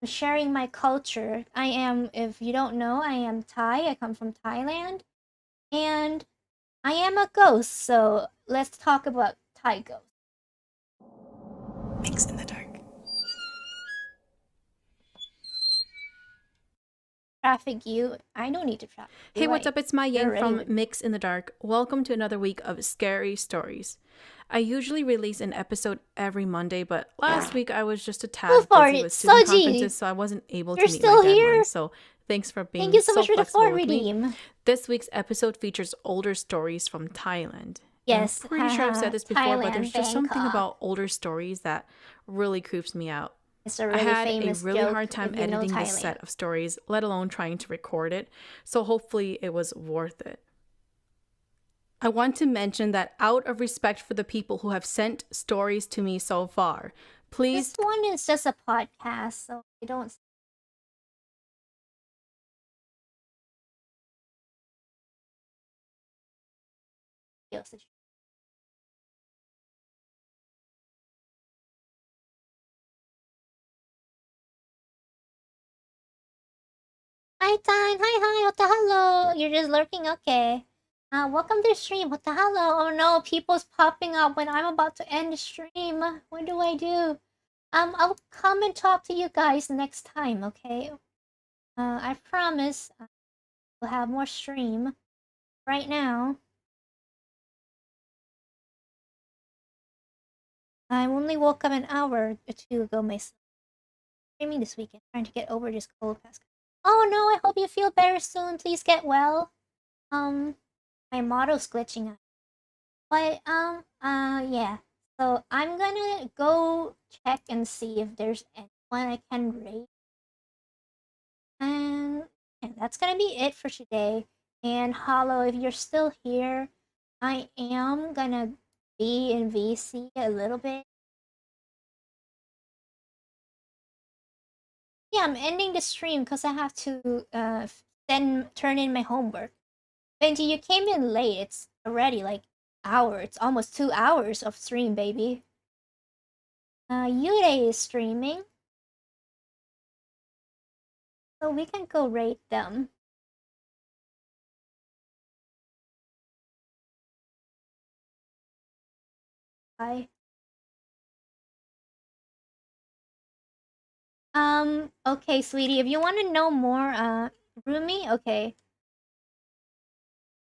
sharing my culture. I am, if you don't know, I am Thai. I come from Thailand, and I am a ghost. So let's talk about Thai ghosts. Mix in the dark. Traffic you. I don't need to traffic you. Hey, what's up? It's my Yang from with... Mix in the Dark. Welcome to another week of scary stories. I usually release an episode every Monday, but last week I was just a tad busy with student conferences, so I wasn't able to meet my deadline. So thanks for being Thank you so much for the flexible Ford with redeem. Me. This week's episode features older stories from Thailand. Yes, I'm pretty sure I've said this before, but there's just something Bangkok. about older stories that really creeps me out. It's a really I had famous a really joke hard time editing this set of stories, let alone trying to record it, so hopefully it was worth it. I want to mention that out of respect for the people who have sent stories to me so far, please... This one is just a podcast, so you don't... Hi, Time. Hi, HotaHello. You're just lurking? Okay. Welcome to the stream. HotaHello. Oh no, people's popping up when I'm about to end the stream. What do I do? I'll come and talk to you guys next time, okay? I promise we'll have more stream. Right now, I only woke up an hour or two ago myself. Streaming this weekend, trying to get over this cold past. Oh no, I hope you feel better soon. Please get well. My model's glitching out. But, yeah. So I'm gonna go check and see if there's anyone I can rate. And yeah, that's gonna be it for today. And Hollow, if you're still here, I am gonna be in VC a little bit. Yeah, I'm ending the stream because I have to turn in my homework. Benji, you came in late. It's already like hour. It's almost 2 hours of stream, baby. Yude is streaming. So we can go rate them. Bye. Okay, sweetie, if you want to know more, Rumi, okay.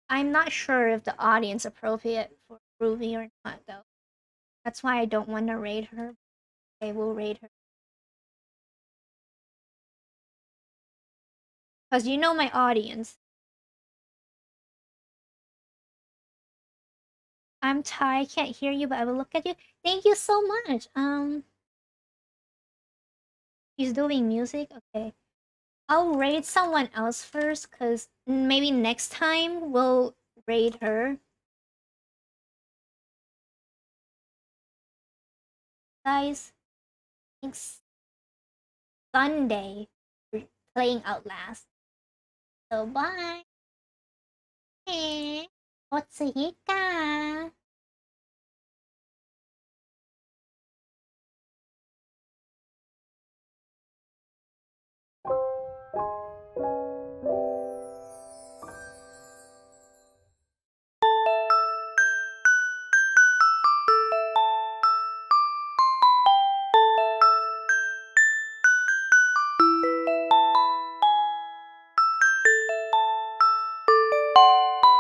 I'm not sure if the audience appropriate for Rumi or not, though. That's why I don't want to rate her. Okay, we'll rate her. Because you know my audience. I'm Thai, I can't hear you, but I will look at you. Thank you so much. She's doing music? Okay. I'll rate someone else first, because maybe next time we'll rate her. Guys, thanks. Sunday, we're playing Outlast. So bye. Hey, Hotaru Hikari.